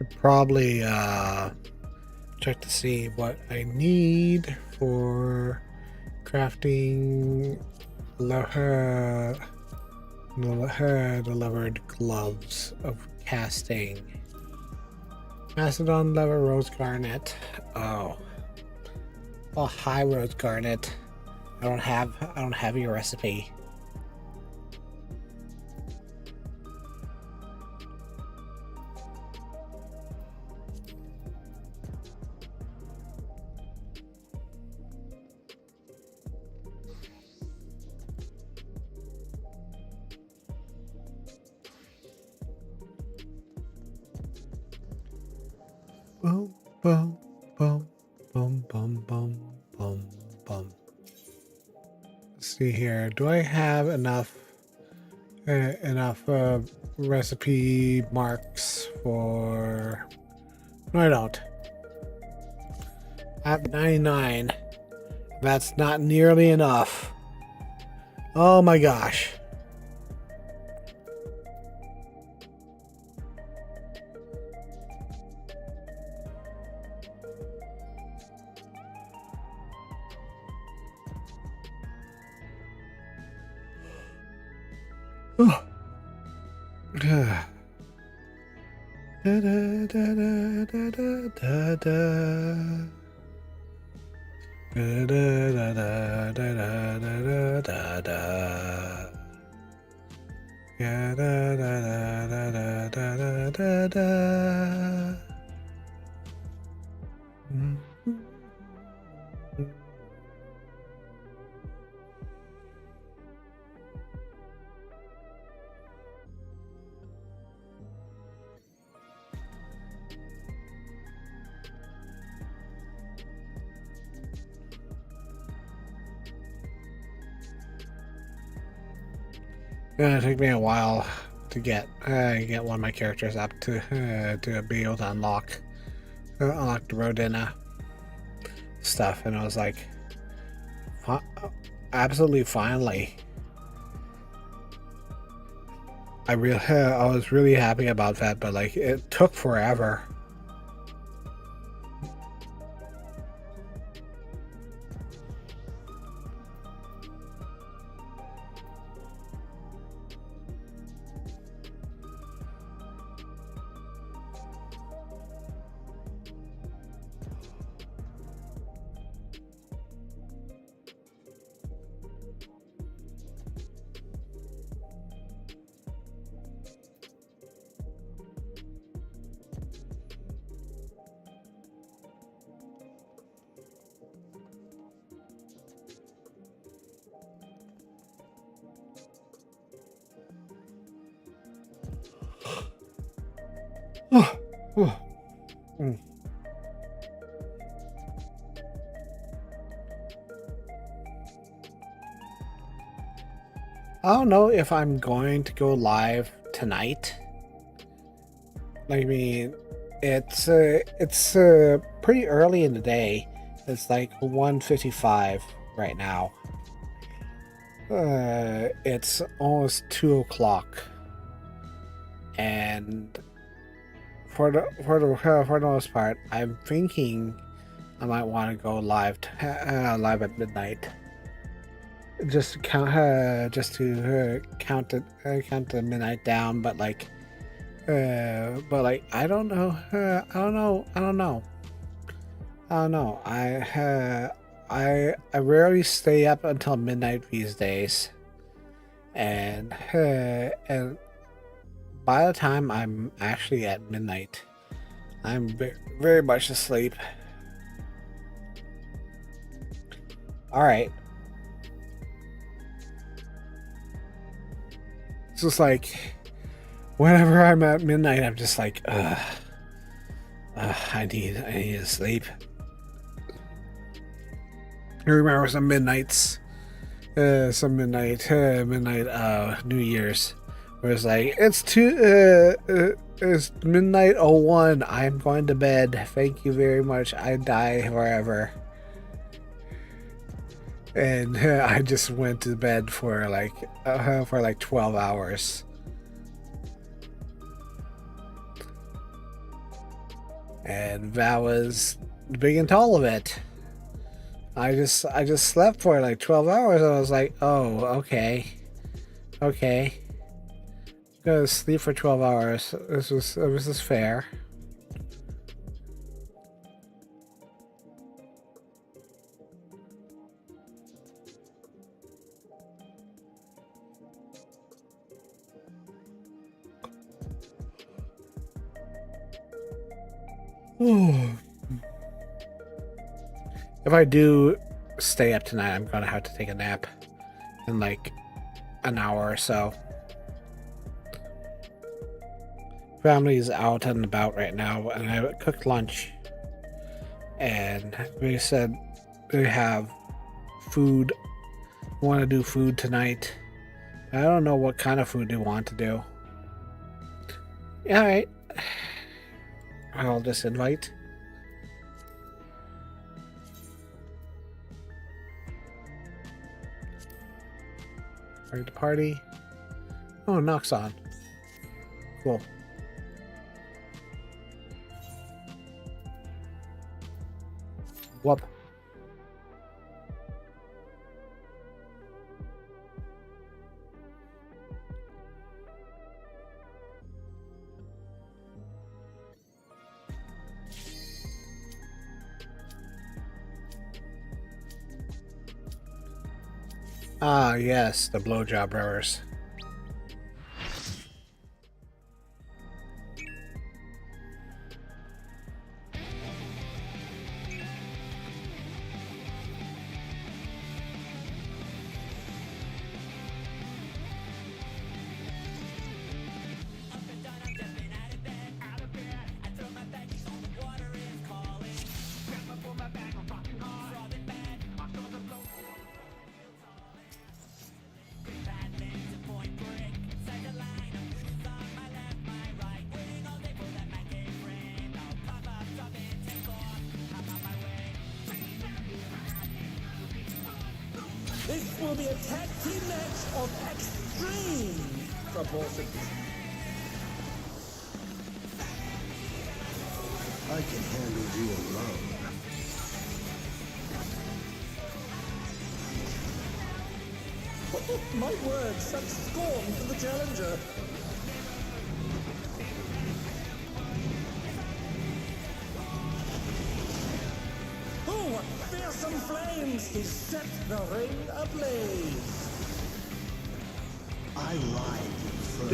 Should probably check to see what I need for crafting the levered gloves of casting. Macedon lever rose garnet. Oh, high rose garnet. I don't have your recipe. Boom, boom, boom, boom, boom, boom, boom, boom. Let's see here. Do I have enough recipe marks for? No, I don't. I have 99. That's not nearly enough. Oh my gosh. Oh. Da, da, da, da, da, da, da. Da, da, da, da, da, da, da, da. Yeah, da, da, da, da, da, da, da, da. Mm. It took me a while to get one of my characters up to be able to unlock the Rodina stuff, and I was like, absolutely finally. I was really happy about that, but like it took forever. Mm. I don't know if I'm going to go live tonight. I mean, it's pretty early in the day. It's like 1:55 right now. It's almost 2 o'clock, and for the most part, I'm thinking I might want to go live live at midnight, just to count the midnight down. But like I don't know. I don't know. I rarely stay up until midnight these days, and by the time I'm actually at midnight, I'm very much asleep. All right. It's just like whenever I'm at midnight, I'm just like, I need to sleep. I remember some midnight New Year's, where it's like it's midnight 01. I'm going to bed. Thank you very much. I die forever. And I just went to bed for like 12 hours. And that was the big and tall of it. I just slept for like 12 hours and I was like, oh, okay. Okay. I'm gonna sleep for 12 hours. This is fair. If I do stay up tonight, I'm gonna have to take a nap in like an hour or so. Family's out and about right now, and I cooked lunch, and they said they have food. Want to do food tonight? I don't know what kind of food they want to do. All right, I'll just invite. Ready to party? Oh, knocks on. Cool. Whoop. Ah, yes, the blowjob rowers. This will be a tag team match of extreme proportions. I can handle you alone. Oh, my word, such scorn for the challenger. Oh, what fearsome flames! He set the ring ablaze. I lied first.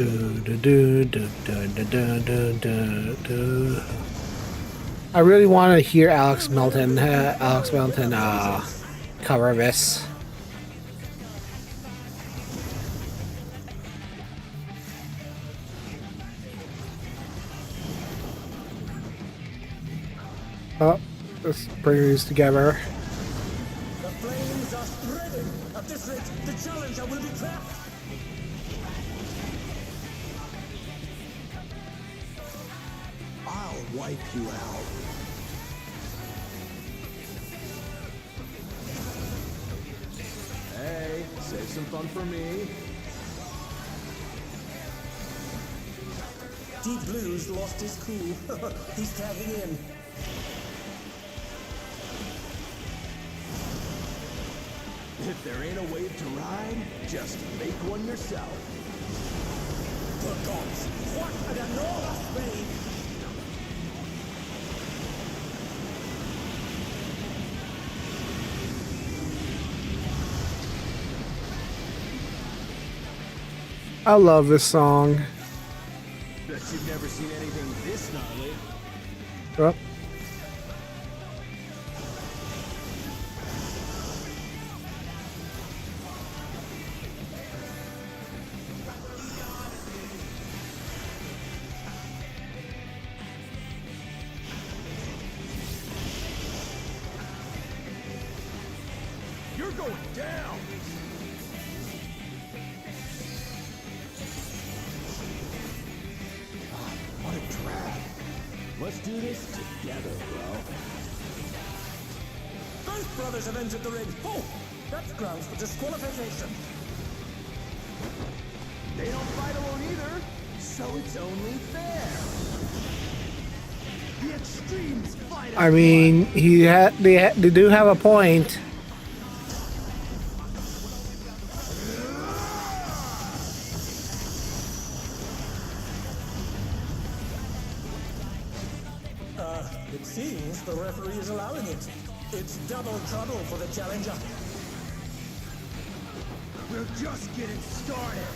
I really want to hear Alex Melton cover this. Oh, let's bring these together. The flames are spreading. At this rate, the challenger will be trapped. I'll wipe you out. Hey, save some fun for me. Deep Blue's lost his cool. He's tagging in. If there ain't a wave to ride, just make one yourself. For gods, what an enormous wave! I love this song. Bet you've never seen anything this gnarly. Oh. You're going down. What a drag. Let's do this together, bro. Both brothers have entered the ring. Oh, that's grounds for disqualification. They don't fight alone either, so it's only fair. The extremes fight I mean, they do have a point. It seems the referee is allowing it. It's double trouble for the challenger. We're just getting started.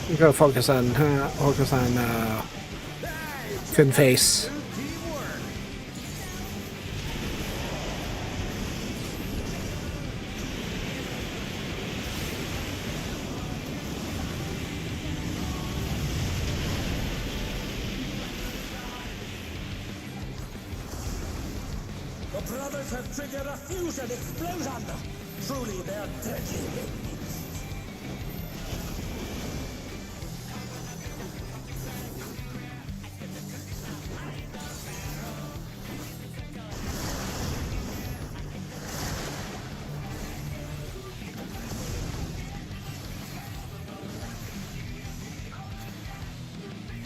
You gotta focus on Fin Face. Teamwork. The brothers have triggered a fusion explosion. Truly, they're deadly.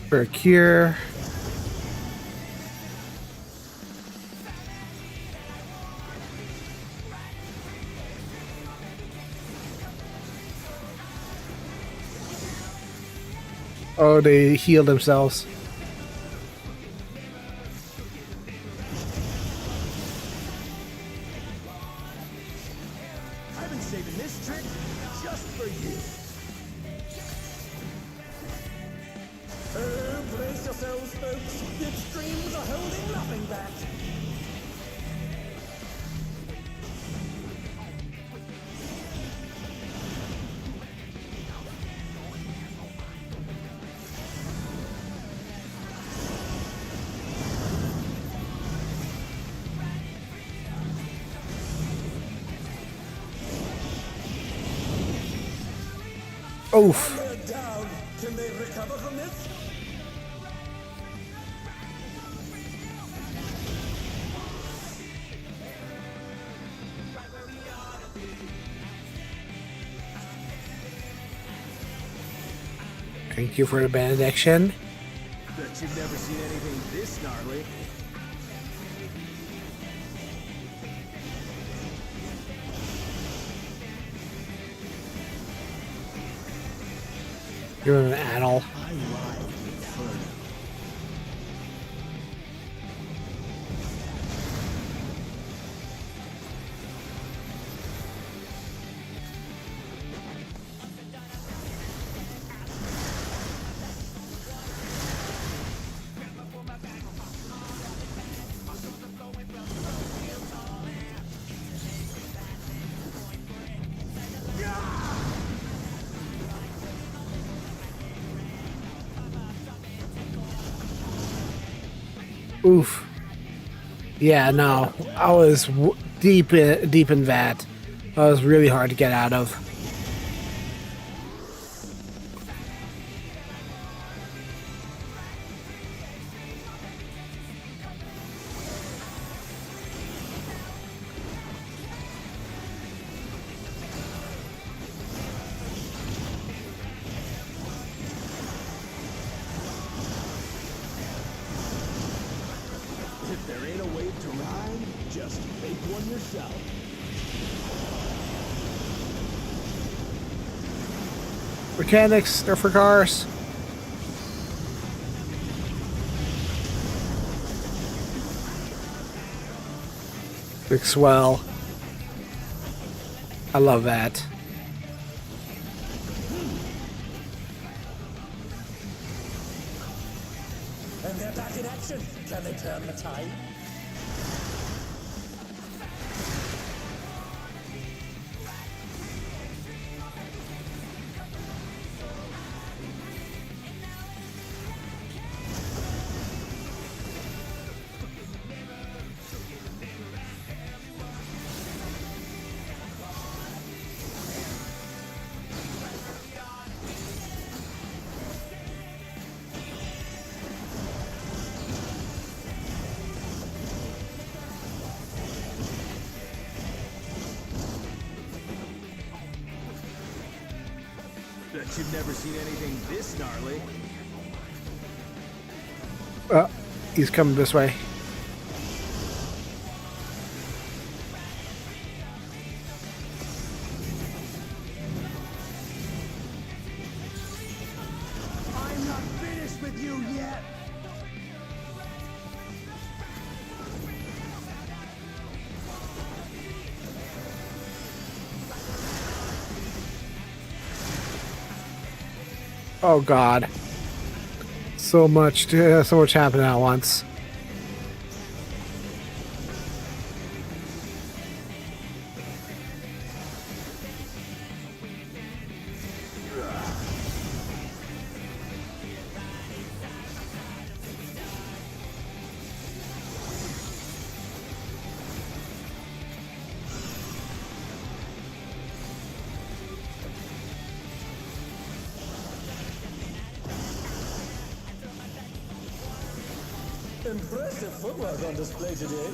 For a cure. Oh, they heal themselves. I've been saving this trick just for you. Brace yourselves, folks. The extremes are holding nothing back. Oof. They're down. Can they recover from this? Thank you for the benediction. Bet you've never seen anything this gnarly. You're an adult. I ride the inferno. Oof. Yeah, no. I was deep in that. That was really hard to get out of. If there ain't a wave to ride, just make one yourself. Mechanics, they're for cars. Big swell. I love that. And they're back in action. Can they turn the tide? You've never seen anything this gnarly. He's coming this way. I'm not finished with you yet. Oh God. So much happening at once. Impressive footwork on display today.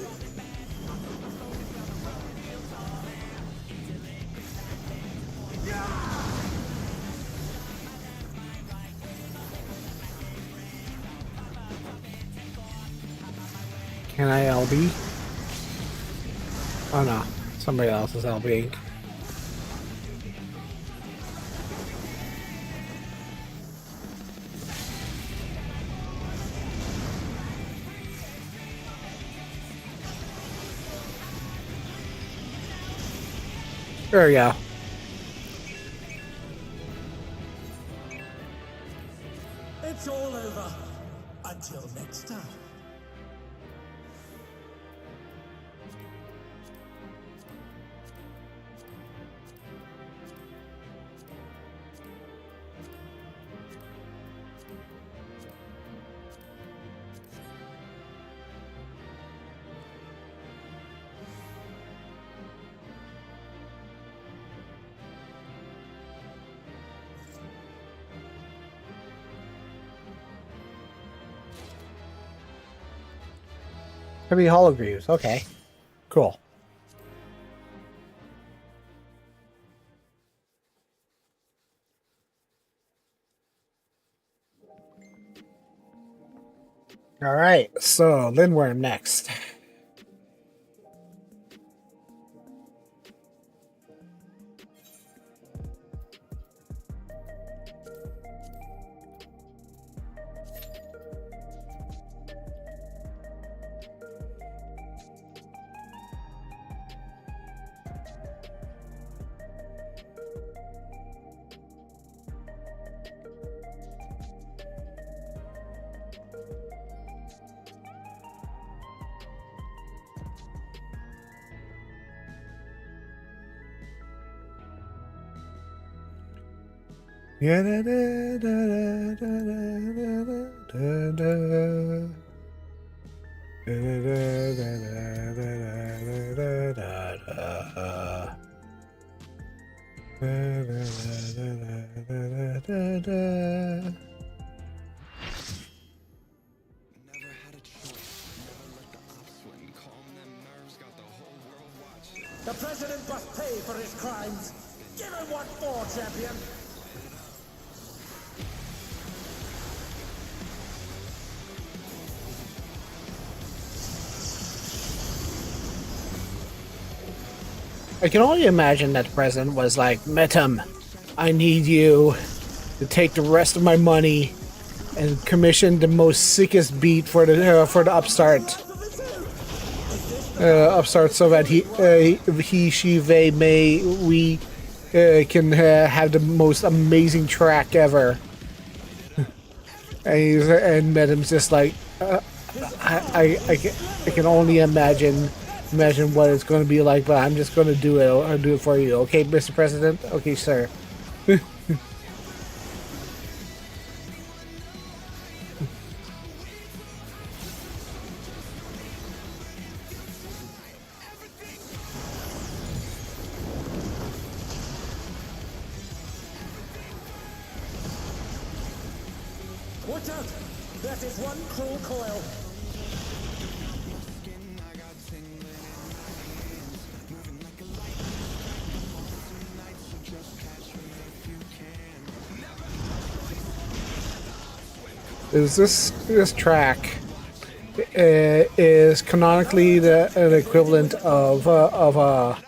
Can I LB? Oh no, somebody else is LBing. There we go. It's all over. Until next time. Heavy holograms. Okay. Cool. All right. So, Lindworm next. Yeah, da, da, da, da, da, da, da, da. Never had a choice. Never let the upswing calm them nerves. Got the whole world watching. The president must pay for his crimes. Give him what for, champion. I can only imagine that the president was like, Metum, I need you to take the rest of my money and commission the most sickest beat for the upstart, so that she, they, may, we can have the most amazing track ever. And Metum's just like, I can only imagine what it's going to be like, but I'm just going to do it. I'll do it for you, okay, Mr. President? Okay, sir. Watch out! That is one cruel coil. Just catch me if you can. is this track is canonically an equivalent WWE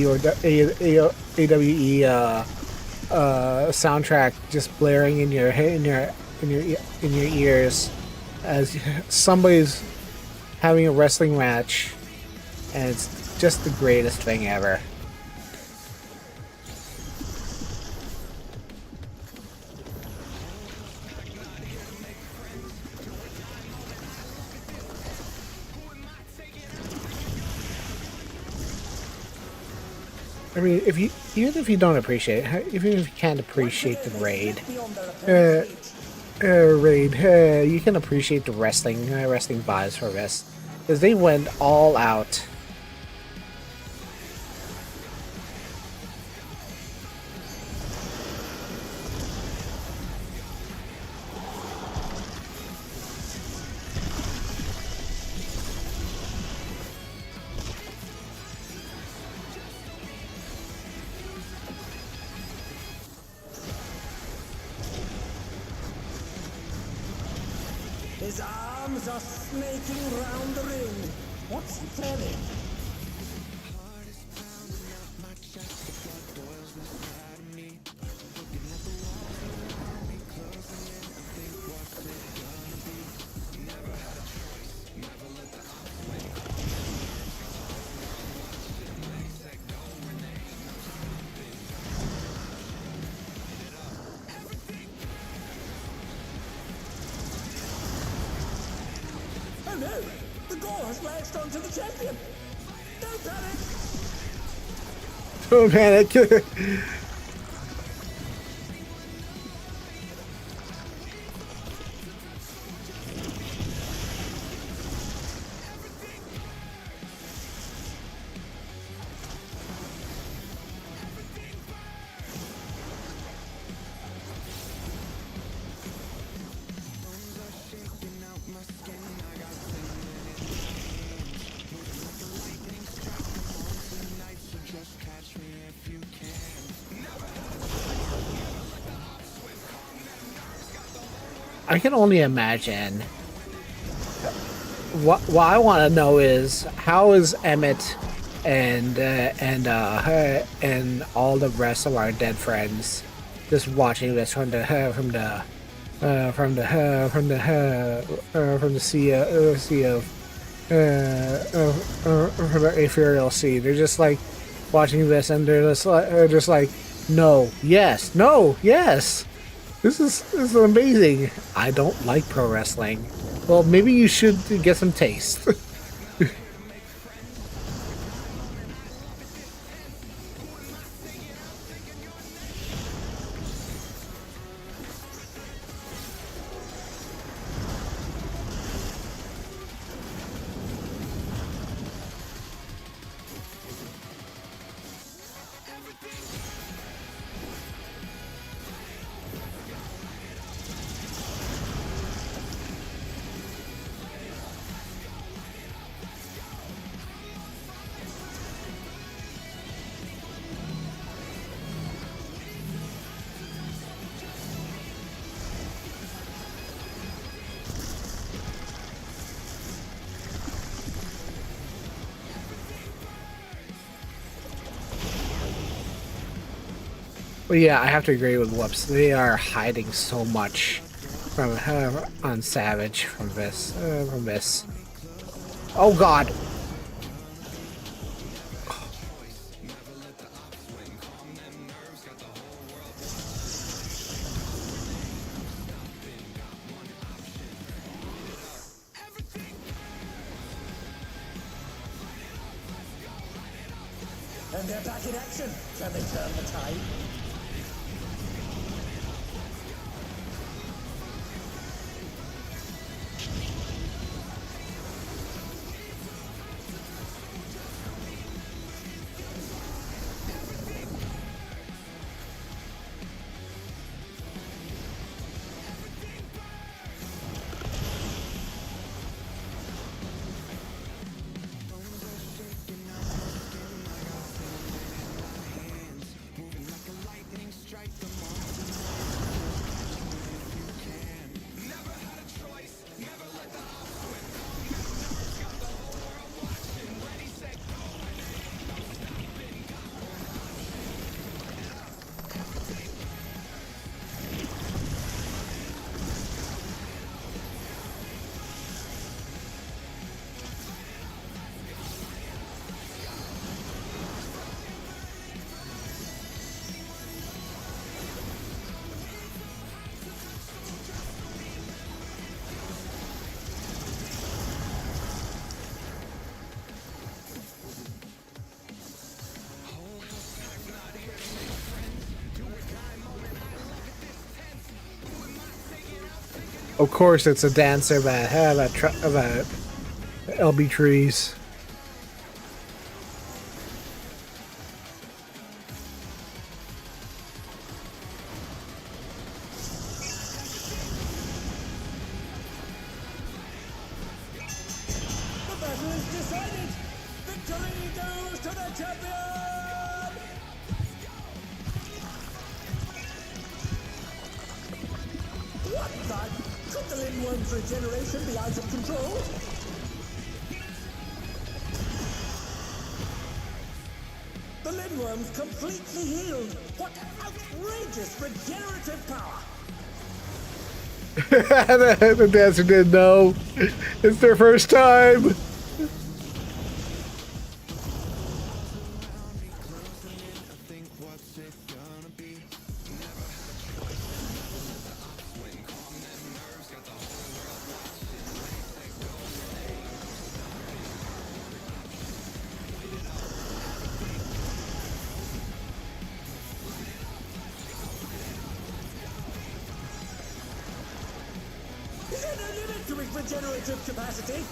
or AWE soundtrack just blaring in your ears as somebody's having a wrestling match, and it's just the greatest thing ever. I mean, even if you don't appreciate it, even if you can't appreciate the raid, you can appreciate the wrestling vibes for this, because they went all out. His arms are snaking round the ring. What's he telling? Oh no! The gore has latched onto the champion! Don't panic! Oh man, that I can only imagine. What I want to know is how is Emmett and all the rest of our dead friends just watching this from the ethereal sea. They're just like watching this, and they're just like, no, yes, no, yes. This is amazing. I don't like pro wrestling. Well, maybe you should get some taste. But yeah, I have to agree with Whoops. They are hiding so much from on Savage from this. Oh God! And they're back in action. Can they turn the tide? Of course, it's a dancer about LB trees. The battle is decided! Victory goes to the champion! What the? Could the Lindworm's regeneration be out of control? The Lindworm's completely healed! What outrageous regenerative power! The dancer didn't know. It's their first time. Is there no limit to his regenerative capacity?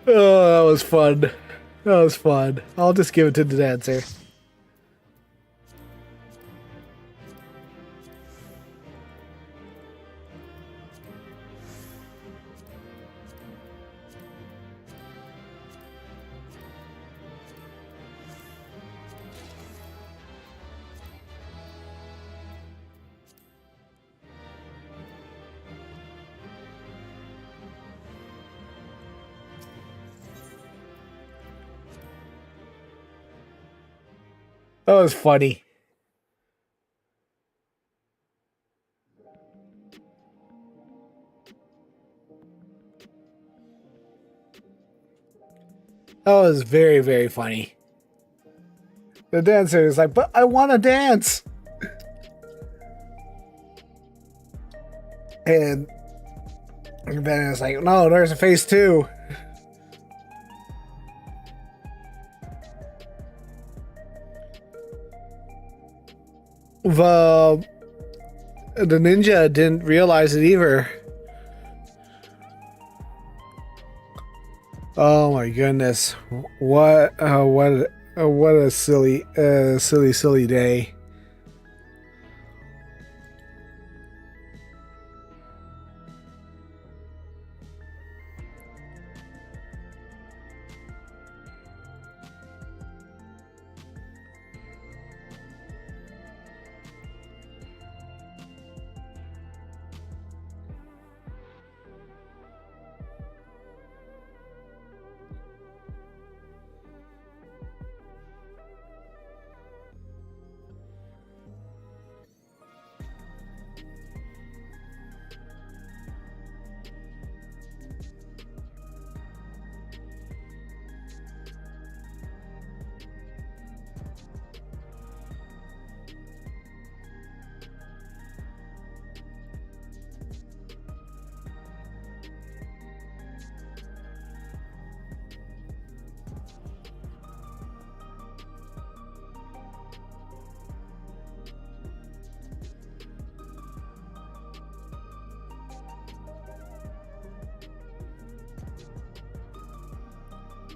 Oh, that was fun. That was fun. I'll just give it to the dancer. That was funny. That was very, very funny. The dancer is like, but I want to dance. And then it's like, no, there's a phase 2. The ninja didn't realize it either. Oh my goodness! What a silly day.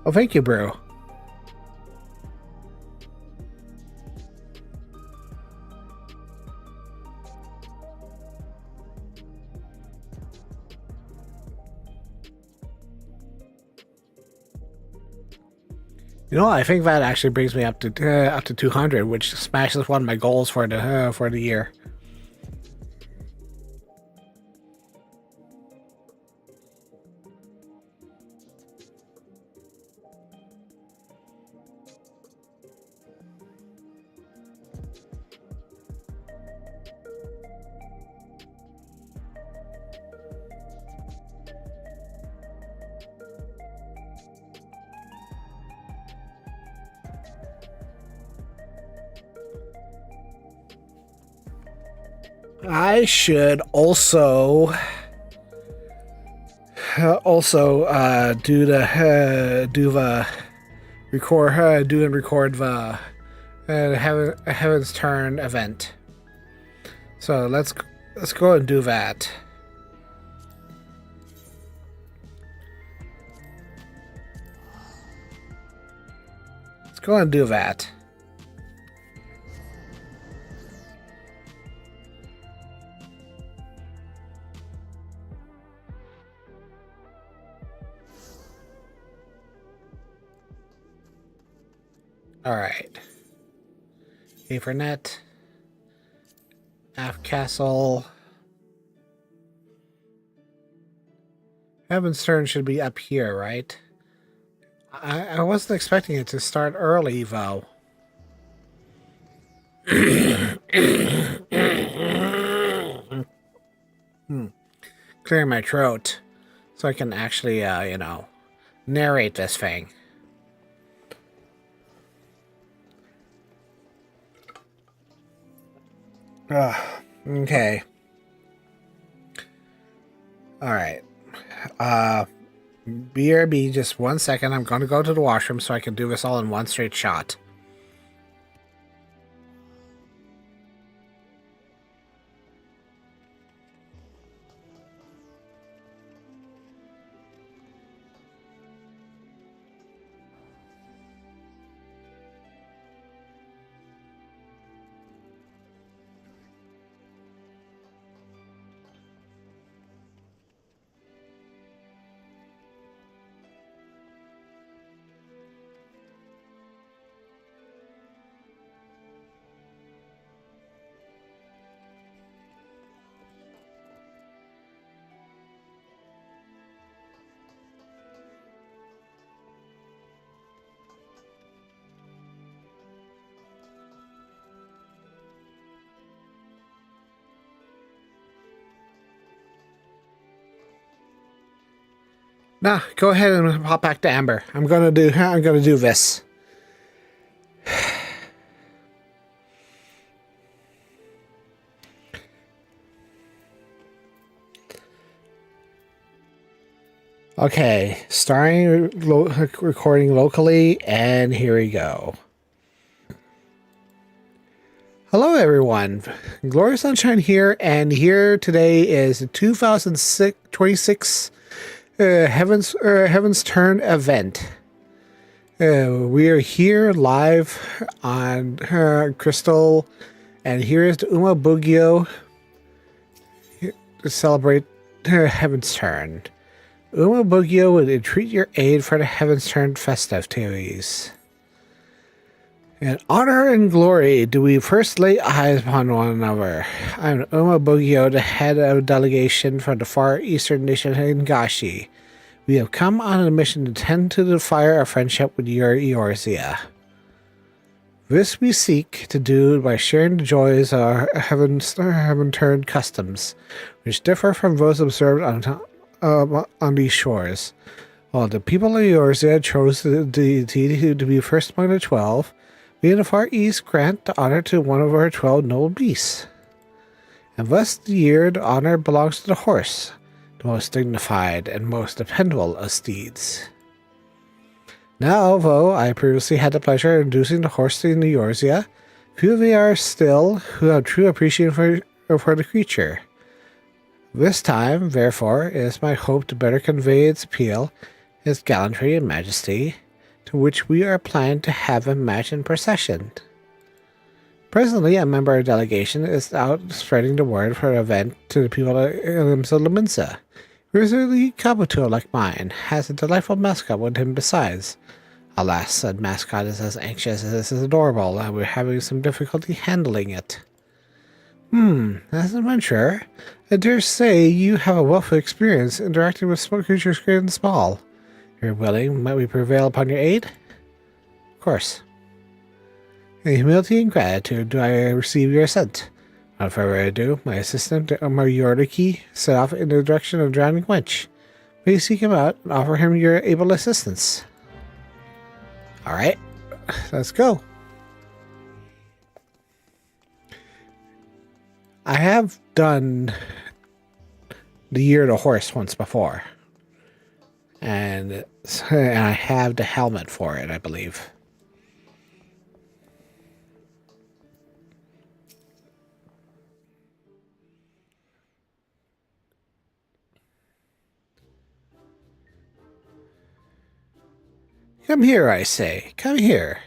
Oh, thank you, bro. You know, I think that actually brings me up to 200, which smashes one of my goals for the year. I should also do the record the Heaven's Turn event. So let's go and do that. Let's go and do that. All right. Ethernet. Aft Castle. Heaven's Turn should be up here, right? I wasn't expecting it to start early, though. Clearing my throat so I can actually, narrate this thing. Okay. All right. BRB, just 1 second. I'm going to go to the washroom so I can do this all in one straight shot. Nah, go ahead and hop back to Amber. I'm gonna do this. Okay, starting recording locally, and here we go. Hello, everyone. Gloria Sunshine here, and here today is the 2026 Heaven's Turn event. We are here live on Crystal, and here is the Uma Bugio to celebrate Heaven's Turn. Uma Bugio would entreat your aid for the Heaven's Turn festivities. In honor and glory do we first lay eyes upon one another. I'm Uma Bugio, the head of a delegation from the far eastern nation Hingashi. We have come on a mission to tend to the fire of friendship with your Eorzea. This we seek to do by sharing the joys of our heaven-turned customs, which differ from those observed on these shores. While the people of Eorzea chose the deity to be first among the 12, we in the Far East grant the honor to one of our 12 noble beasts. And thus the year the honor belongs to the horse, the most dignified and most dependable of steeds. Now, though I previously had the pleasure of introducing the horse to the Eorzea, few there are still who have true appreciation for the creature. This time, therefore, it is my hope to better convey its appeal, its gallantry and majesty, to which we are planning to have a match in procession. Presently, a member of the delegation is out spreading the word for the event to the people of Laminsa. Recently, Kabuto, like mine, has a delightful mascot with him besides. Alas, said mascot is as anxious as it is adorable, and we're having some difficulty handling it. As an adventurer, I dare say you have a wealth of experience interacting with small creatures great and small. If you're willing, might we prevail upon your aid? Of course. In humility and gratitude do I receive your assent. Without further ado, my assistant, Yoriki, set off in the direction of the drowning wench. Please seek him out and offer him your able assistance. Alright, let's go. I have done the year of the horse once before. And I have the helmet for it, I believe. Come here, I say. Come here.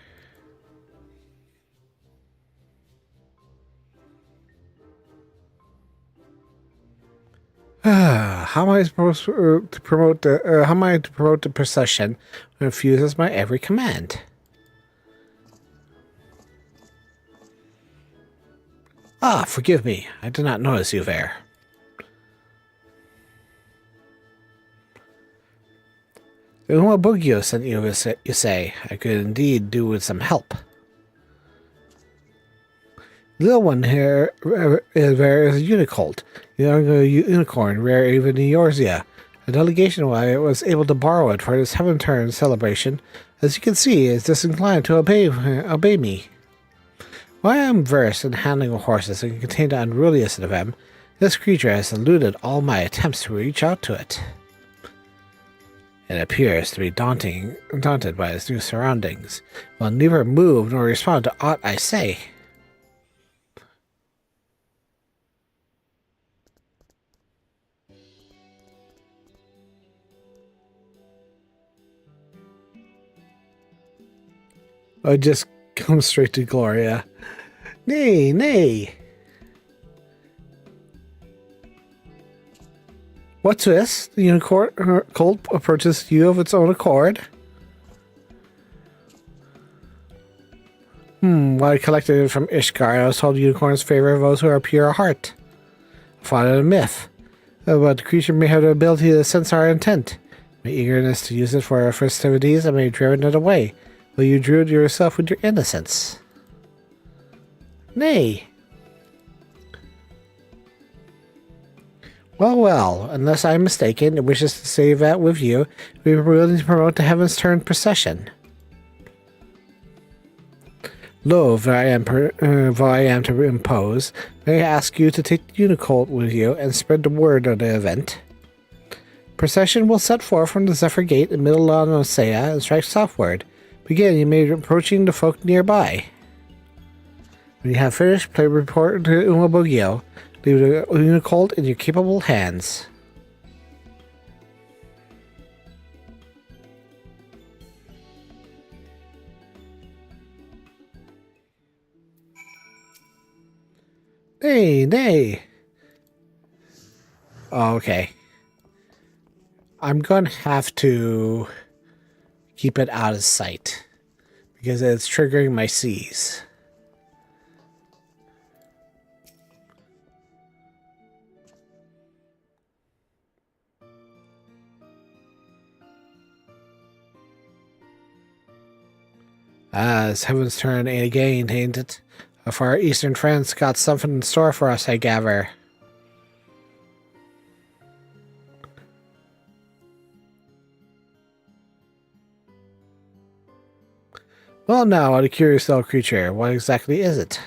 How am I supposed to promote the? How am I to promote the procession when it refuses my every command? Ah, forgive me. I did not notice you there. The Umabugyo sent you, you say. I could indeed do with some help. The little one here is a unicolt. Young unicorn, rare even in Eorzea. A delegation was able to borrow it for this heaven turn celebration. As you can see, it is disinclined to obey me. While I am versed in handling horses and can contain the unruliest of them, this creature has eluded all my attempts to reach out to it. It appears to be daunted by its new surroundings, will neither move nor respond to aught I say. I just come straight to Gloria. Nay, nay. What's this? The unicorn colt approaches you of its own accord. When I collected it from Ishgard, I was told unicorns favor those who are pure of heart. I thought it a myth, but the creature may have the ability to sense our intent. My eagerness to use it for our festivities, I may have driven it away. Will you drood yourself with your innocence? Nay. Well, unless I am mistaken, it wishes to say that with you, we were willing to promote the Heaven's Turn procession. Lo, though I am to impose, may I ask you to take the Unicolt with you and spread the word of the event. Procession will set forth from the Zephyr Gate in Middle Laodicea and strike southward. Begin, you may be approaching the folk nearby. When you have finished, play report to Umabugyo. Leave the Unicolt in your capable hands. Nay. Oh, okay. I'm going to have to keep it out of sight because it's triggering my C's. It's Heaven's Turn again, ain't it? For our eastern friends got something in store for us, I gather. Well, now, what a curious little creature. What exactly is it?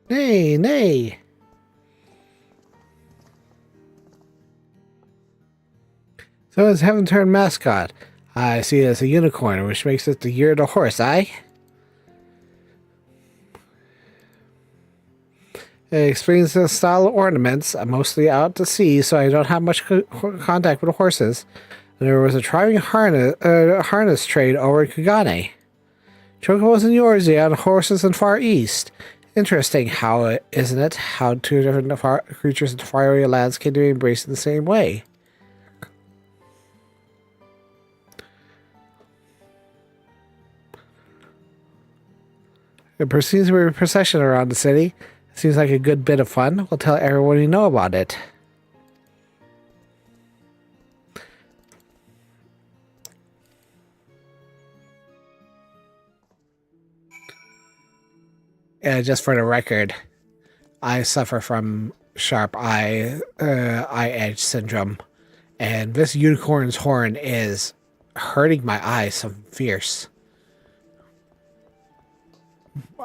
Nay. So it's Heaven Turn mascot. I see it as a unicorn, which makes it the year of the horse, aye? It explains the style of ornaments. I'm mostly out to sea, so I don't have much contact with horses. There was a thriving harness trade over in Kugane. Chocobos in Eorzea and horses in Far East. Interesting, isn't it? How two different creatures in faraway lands can be embraced in the same way. It proceeds with a procession around the city. Seems like a good bit of fun. We'll tell everyone you know about it. Just for the record, I suffer from sharp eye edge syndrome, and this unicorn's horn is hurting my eyes some fierce.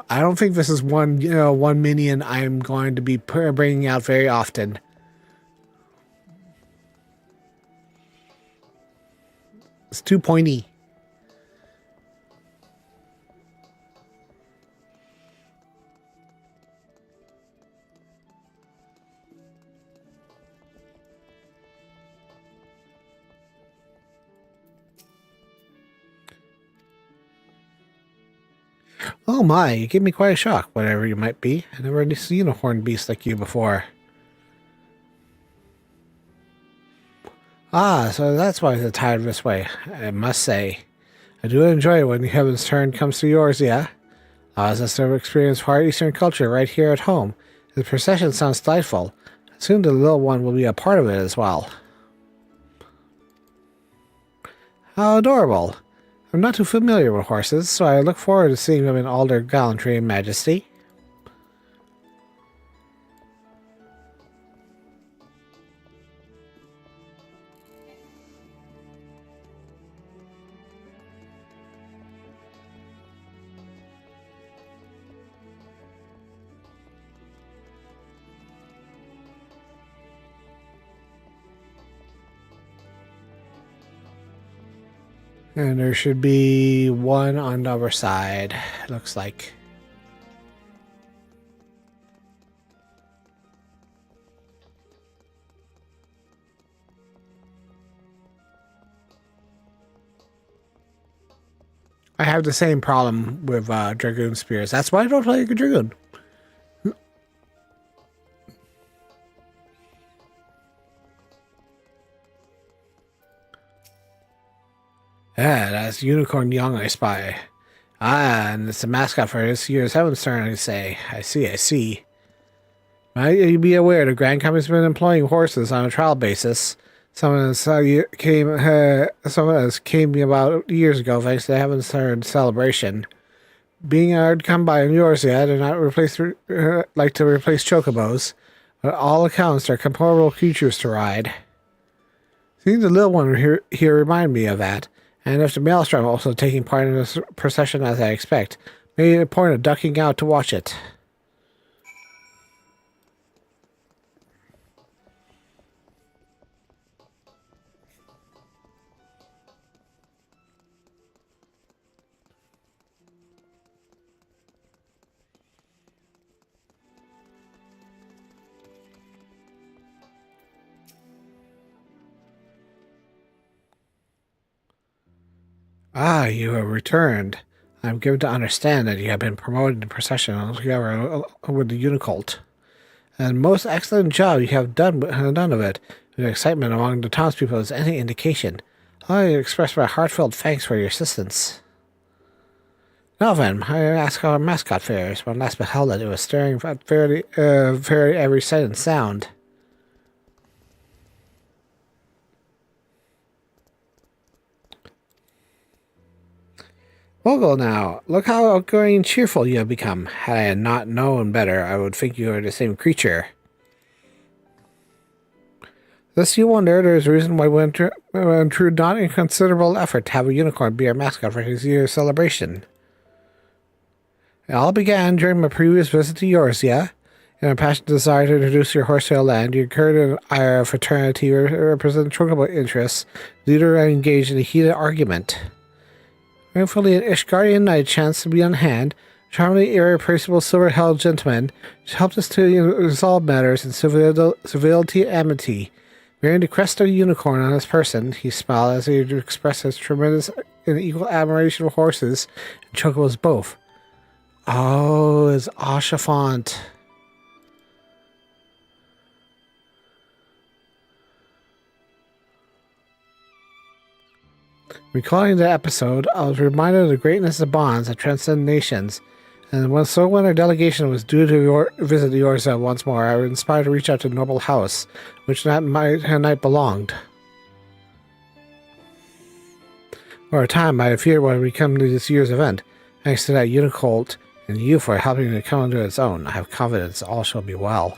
I don't think this is one minion I'm going to be bringing out very often. It's too pointy. Oh my, you gave me quite a shock, whatever you might be. I never really seen a horned beast like you before. Ah, so that's why they're tired this way. I must say, I do enjoy it when Heaven's turn comes to yours, yeah? Allows us to experience Far Eastern culture right here at home. The procession sounds delightful. Soon the little one will be a part of it as well. How adorable. I'm not too familiar with horses, so I look forward to seeing them in all their gallantry and majesty. And there should be one on the other side, looks like. I have the same problem with Dragoon Spears. That's why I don't play a Dragoon. Yeah, that's Unicorn Young I spy. Ah, and it's the mascot for this year's Heaven's Turn, I say. I see. Might you be aware the Grand Company's been employing horses on a trial basis. Some of us came about years ago thanks to the Heaven's Turn celebration. Being hard to come by in yours yet, they're not like to replace chocobos. But all accounts, they're comparable creatures to ride. Seeing the little one here remind me of that. And if the maelstrom also taking part in this procession as I expect, maybe a point of ducking out to watch it. Ah, you have returned. I'm given to understand that you have been promoted in procession together with the Unicult. And most excellent job you have done of it. The excitement among the townspeople is any indication. I express my heartfelt thanks for your assistance. Now then, I ask how our mascot fares. When last beheld it, it was staring at fairly every sight and sound. Mogul now, look how outgoing and cheerful you have become. Had I not known better, I would think you were the same creature. Thus you wonder there is a reason why we went through not inconsiderable effort to have a unicorn be our mascot for this year's celebration. It all began during my previous visit to Eorzea. In a passionate desire to introduce your horse to our land, you incurred an ire of fraternity representing chocobo interests, leader and engaged in a heated argument. Thankfully, an Ishgardian knight chanced to be on hand, charmingly irreplaceable silver-held gentleman, helped us to resolve matters in civility and amity. Wearing the crest of a unicorn on his person, he smiled as he expressed his tremendous and equal admiration for horses and chocobos both. Oh, it's Oshafont. Recalling the episode, I was reminded of the greatness of bonds that transcend nations, and when our delegation was due to visit Eorzea once more, I was inspired to reach out to the noble house, which that night belonged. For a time, I feared what would become this year's event. Thanks to that Unicult and you for helping it come into its own, I have confidence all shall be well.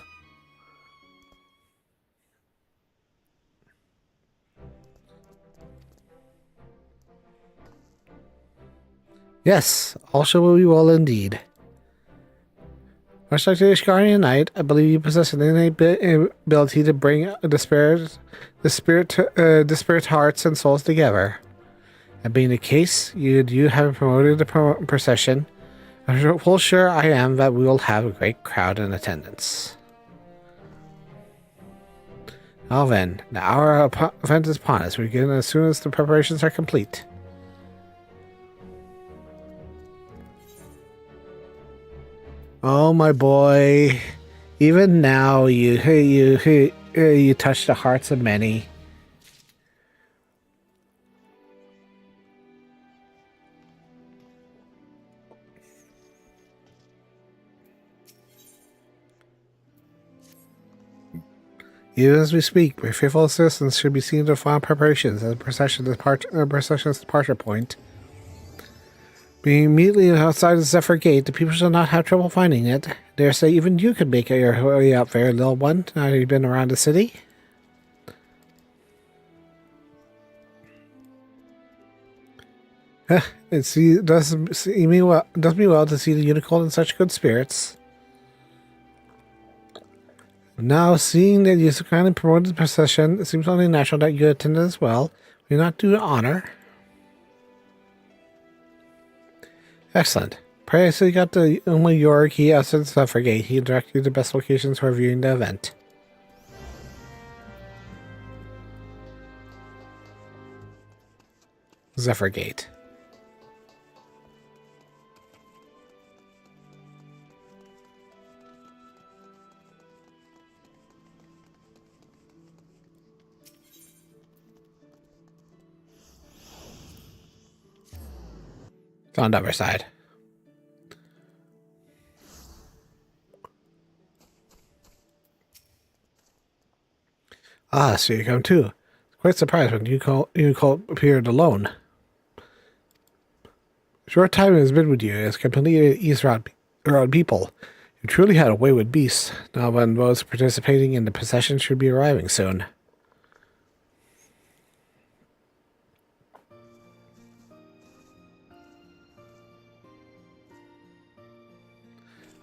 Yes, also we will indeed. Much like the Ishgarian Knight, I believe you possess an innate ability to bring disparate hearts and souls together. That being the case, you have promoted the procession. I'm full sure I am that we will have a great crowd in attendance. Now then, the hour of event is upon us. We begin as soon as the preparations are complete. Oh my boy, even now you touch the hearts of many. Even as we speak, my faithful assistants should be seen to final preparations at the procession's departure point. Being immediately outside the Zephyr Gate, the people shall not have trouble finding it. Dare say even you could make your way out there, little one, now that you've been around the city. It does me well to see the unicorn in such good spirits. Now, seeing that you so kindly promoted the procession, it seems only natural that you attended as well. Will you not do honor? Excellent. Pray so you got the only your key outside the Zephyr Gate. He directed you to the best locations for viewing the event. Zephyr Gate. It's on the other side. Ah, so you come too. Quite surprised when you appeared alone. Short time has been with you as completely ease around people. You truly had a way with beasts. Now when those participating in the procession should be arriving soon.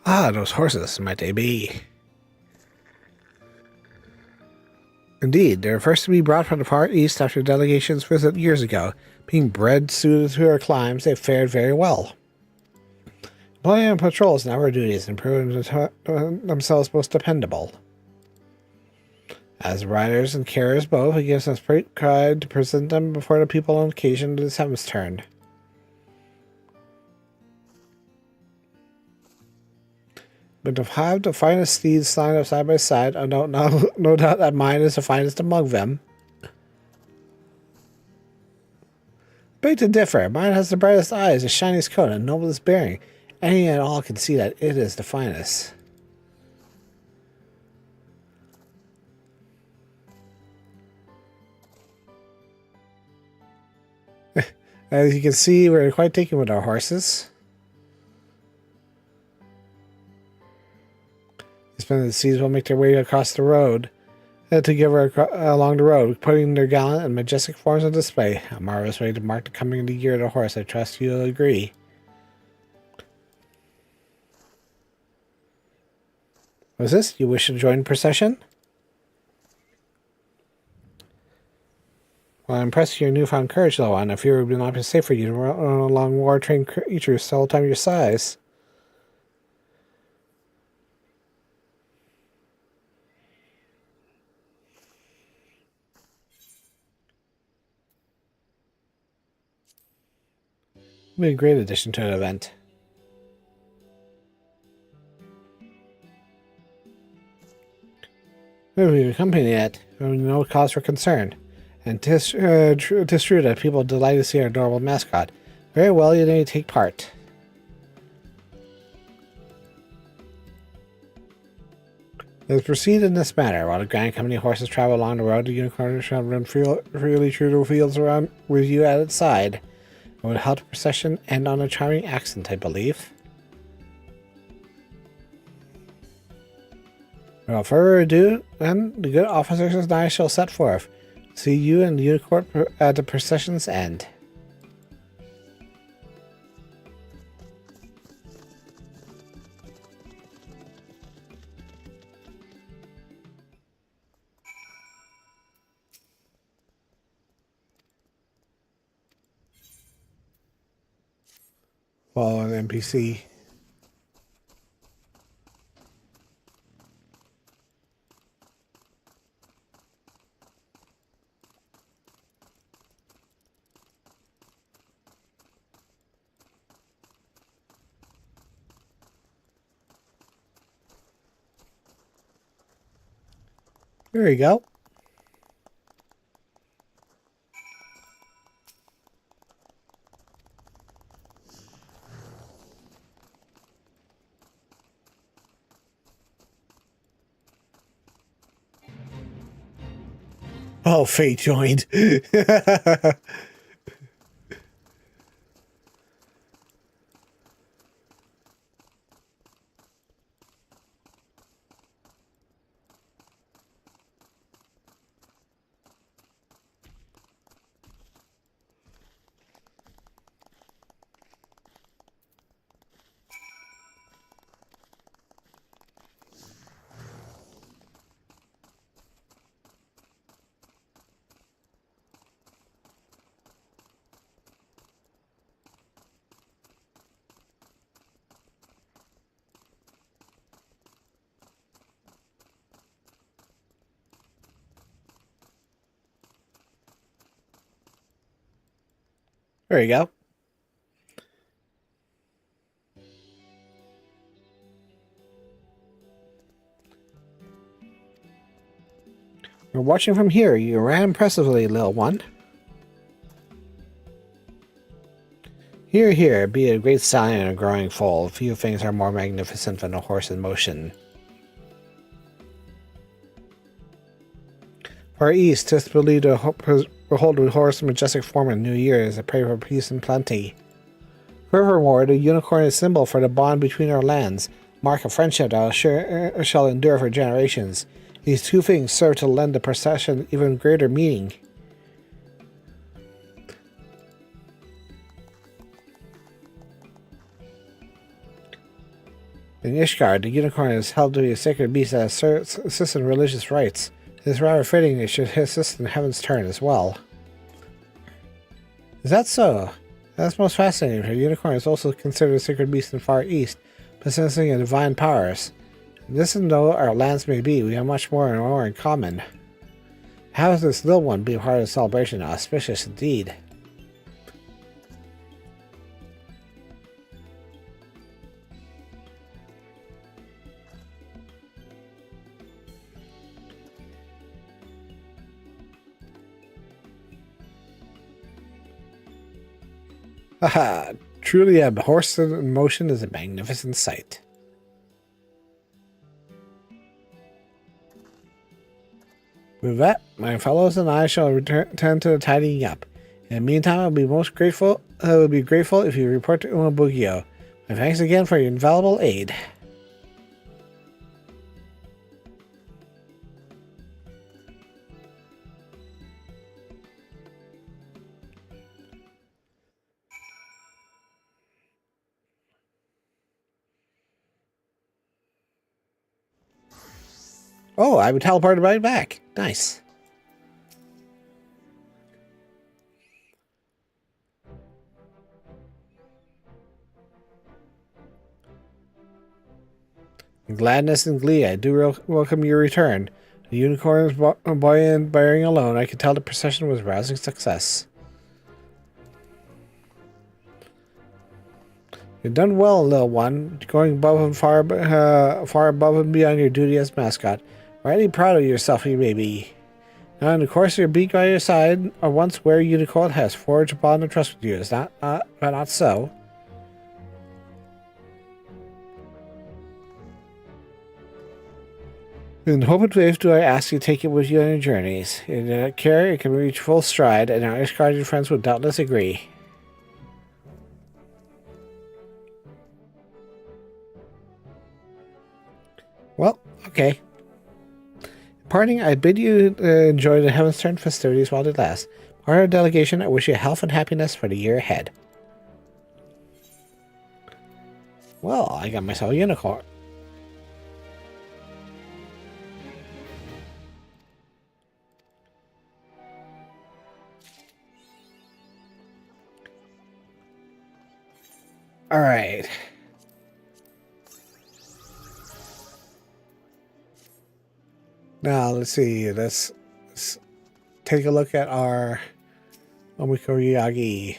Ah, those horses, might they be? Indeed, they were first to be brought from the far east after delegations visit years ago. Being bred suited to our climes, they fared very well. Employing on patrols and our duties and proving themselves most dependable. As riders and carriers both, it gives us great pride to present them before the people on occasion to the seventh turn. But to have the finest steeds lined up side by side, I don't know, no doubt that mine is the finest among them. Beg to differ. Mine has the brightest eyes, the shiniest coat, and noblest bearing. Any and all can see that it is the finest. As you can see, we're quite taken with our horses. The seeds will make their way across the road, together along the road, putting their gallant and majestic forms on display. A marvelous way to mark the coming of the year of the horse. I trust you'll agree. What's this? You wish to join the procession? Well, I'm impressed with your newfound courage, though, and I fear it would not be safe for you to run along war-trained creatures the whole time your size. Be a great addition to an event. Maybe we accompany it, no cause for concern. And 'tis true that people delight to see our adorable mascot. Very well, you may take part. Let's proceed in this manner. While the Grand Company horses travel along the road, the unicorn shall run freely through the fields around with you at its side. It would help the procession end on a charming accent, I believe. Without further ado, then, the good officers and I shall set forth. See you and the unicorn at the procession's end. Follow an NPC. There you go. Oh, Fate joined. There you go. We're watching from here. You ran impressively, little one. Here, here, be a great stallion and a growing foal. Few things are more magnificent than a horse in motion. Far east, 'tis believed to behold a horse's majestic form in New Year as a prey for peace and plenty. Furthermore, the unicorn is symbol for the bond between our lands, mark of friendship that shall endure for generations. These two things serve to lend the procession even greater meaning. In Ishgard, the unicorn is held to be a sacred beast that assists in religious rites. It is rather fitting it should assist in Heaven's turn as well. Is that so? That's most fascinating. The unicorn is also considered a sacred beast in the Far East, possessing a divine powers. Distant though our lands may be, we have much more and more in common. How is this little one be part of the celebration? Auspicious indeed. Haha, truly a horse in motion is a magnificent sight. With that, my fellows and I shall return to the tidying up. In the meantime, I will be grateful if you report to Umabugio. My thanks again for your invaluable aid. Oh, I would teleport right back. Nice. In gladness and glee, I do welcome your return. The unicorn's buoyant bearing alone, I could tell the procession was rousing success. You've done well, little one, going above and far above and beyond your duty as mascot. Rightly proud of yourself, you may be. Now, in the course of your beak by your side, a once wary unicorn has forged a bond of trust with you. Is not, but not so. In hope and faith do I ask you to take it with you on your journeys. In care, it can reach full stride, and our Ishgardian friends would doubtless agree. Well, okay. Parting, I bid you enjoy the Heaven's Turn festivities while they last. Part of our delegation, I wish you health and happiness for the year ahead. Well, I got myself a unicorn. All right. Now let's see. Let's take a look at our Omikoyagi.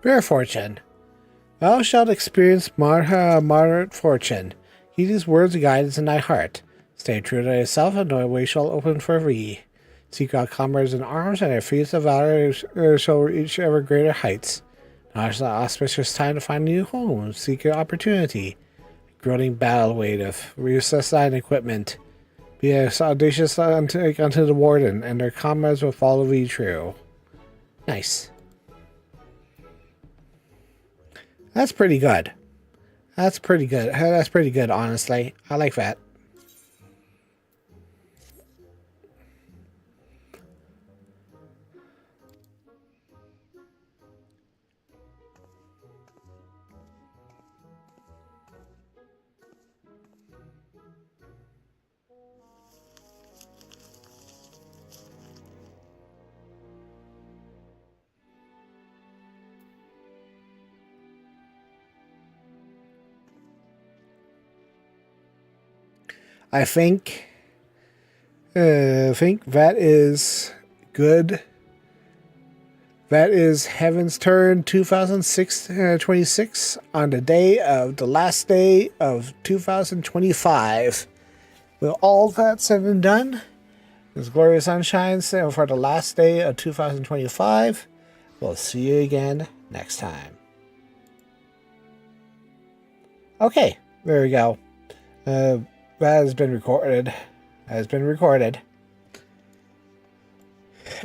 Fair fortune. Thou shalt experience moderate fortune. Heed these words of guidance in thy heart. Stay true to thyself, and no way shall open for thee. Seek out comrades in arms, and their feats of valor shall reach ever greater heights. Now is the auspicious time to find a new home. Seek your opportunity. Groaning battle weight of reassess thine equipment. Be as audacious unto the warden, and their comrades will follow thee true. Nice. That's pretty good. That's pretty good. That's pretty good, honestly. I like that. I think that is good. That is Heaven's Turn 2026 on the last day of 2025. With all that said and done, this is Gloria Sunshine for the last day of 2025. We'll see you again next time. Okay, there we go. That has been recorded.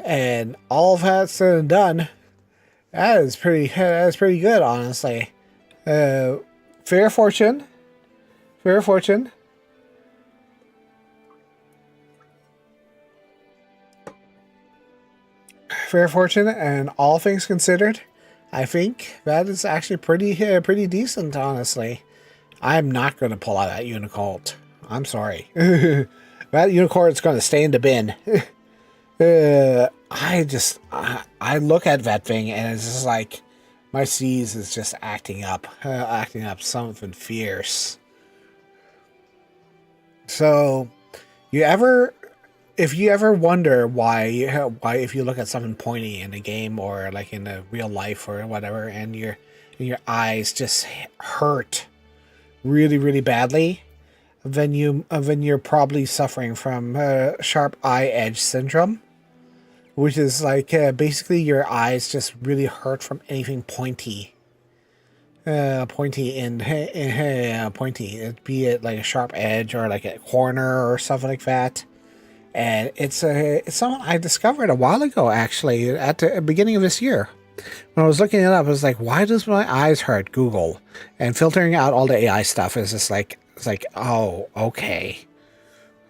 And all of that said and done, that's pretty good, honestly. Fair fortune. Fair fortune, and all things considered, I think that is actually pretty decent, honestly. I'm not going to pull out that Unicult. I'm sorry. That Unicorn's going to stay in the bin. I look at that thing and it's just like my C's is just acting up something fierce. So, if you ever wonder why if you look at something pointy in a game or like in a real life or whatever, and your eyes just hurt really, really badly, then you're probably suffering from sharp eye edge syndrome, which is like basically your eyes just really hurt from anything pointy. Pointy, be it like a sharp edge or like a corner or something like that. And it's something I discovered a while ago, actually, at the beginning of this year. When I was looking it up, I was like, why does my eyes hurt? Google. And filtering out all the AI stuff is just like, it's like, oh, okay.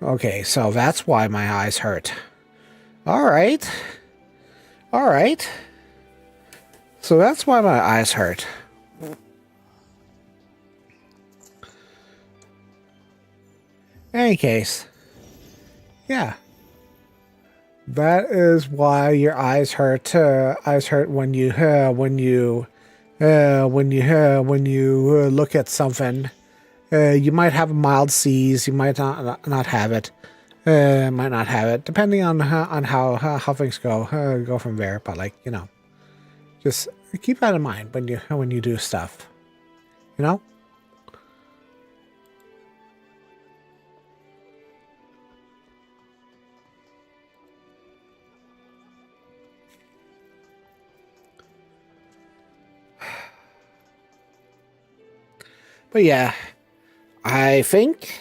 Okay, so that's why my eyes hurt. All right. So that's why my eyes hurt. In any case, yeah. That is why your eyes hurt. Eyes hurt when you look at something. You might have a mild seize. You might not have it. Might not have it, depending on how things go from there. But like, you know, just keep that in mind when you do stuff. You know. But yeah, I think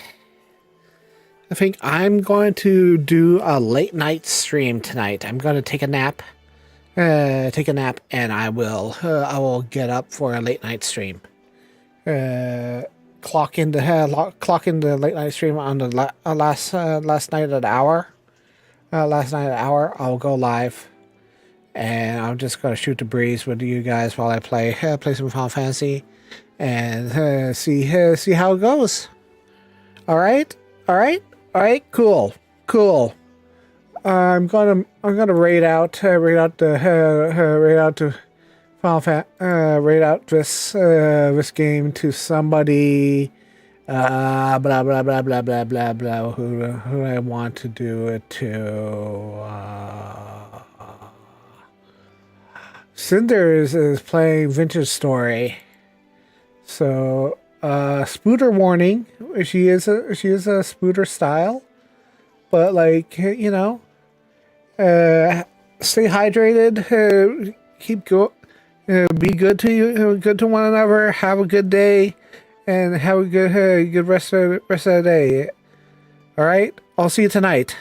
I'm going to do a late night stream tonight. I'm going to take a nap. take a nap, and I will get up for a late night stream. Clock in the late night stream on the last night at hour. Last night at hour, I'll go live, and I'm just gonna shoot the breeze with you guys while I play some Final Fantasy, and see how it goes. All right, cool. I'm gonna rate out this game to somebody. Blah blah blah blah blah blah blah. Who I want to do it to? Cinder is playing Vintage Story, so Spooter warning. She is a Spooter style, but like stay hydrated. Be good to you. Good to one another. Have a good day, and have a good rest of the day. All right. I'll see you tonight.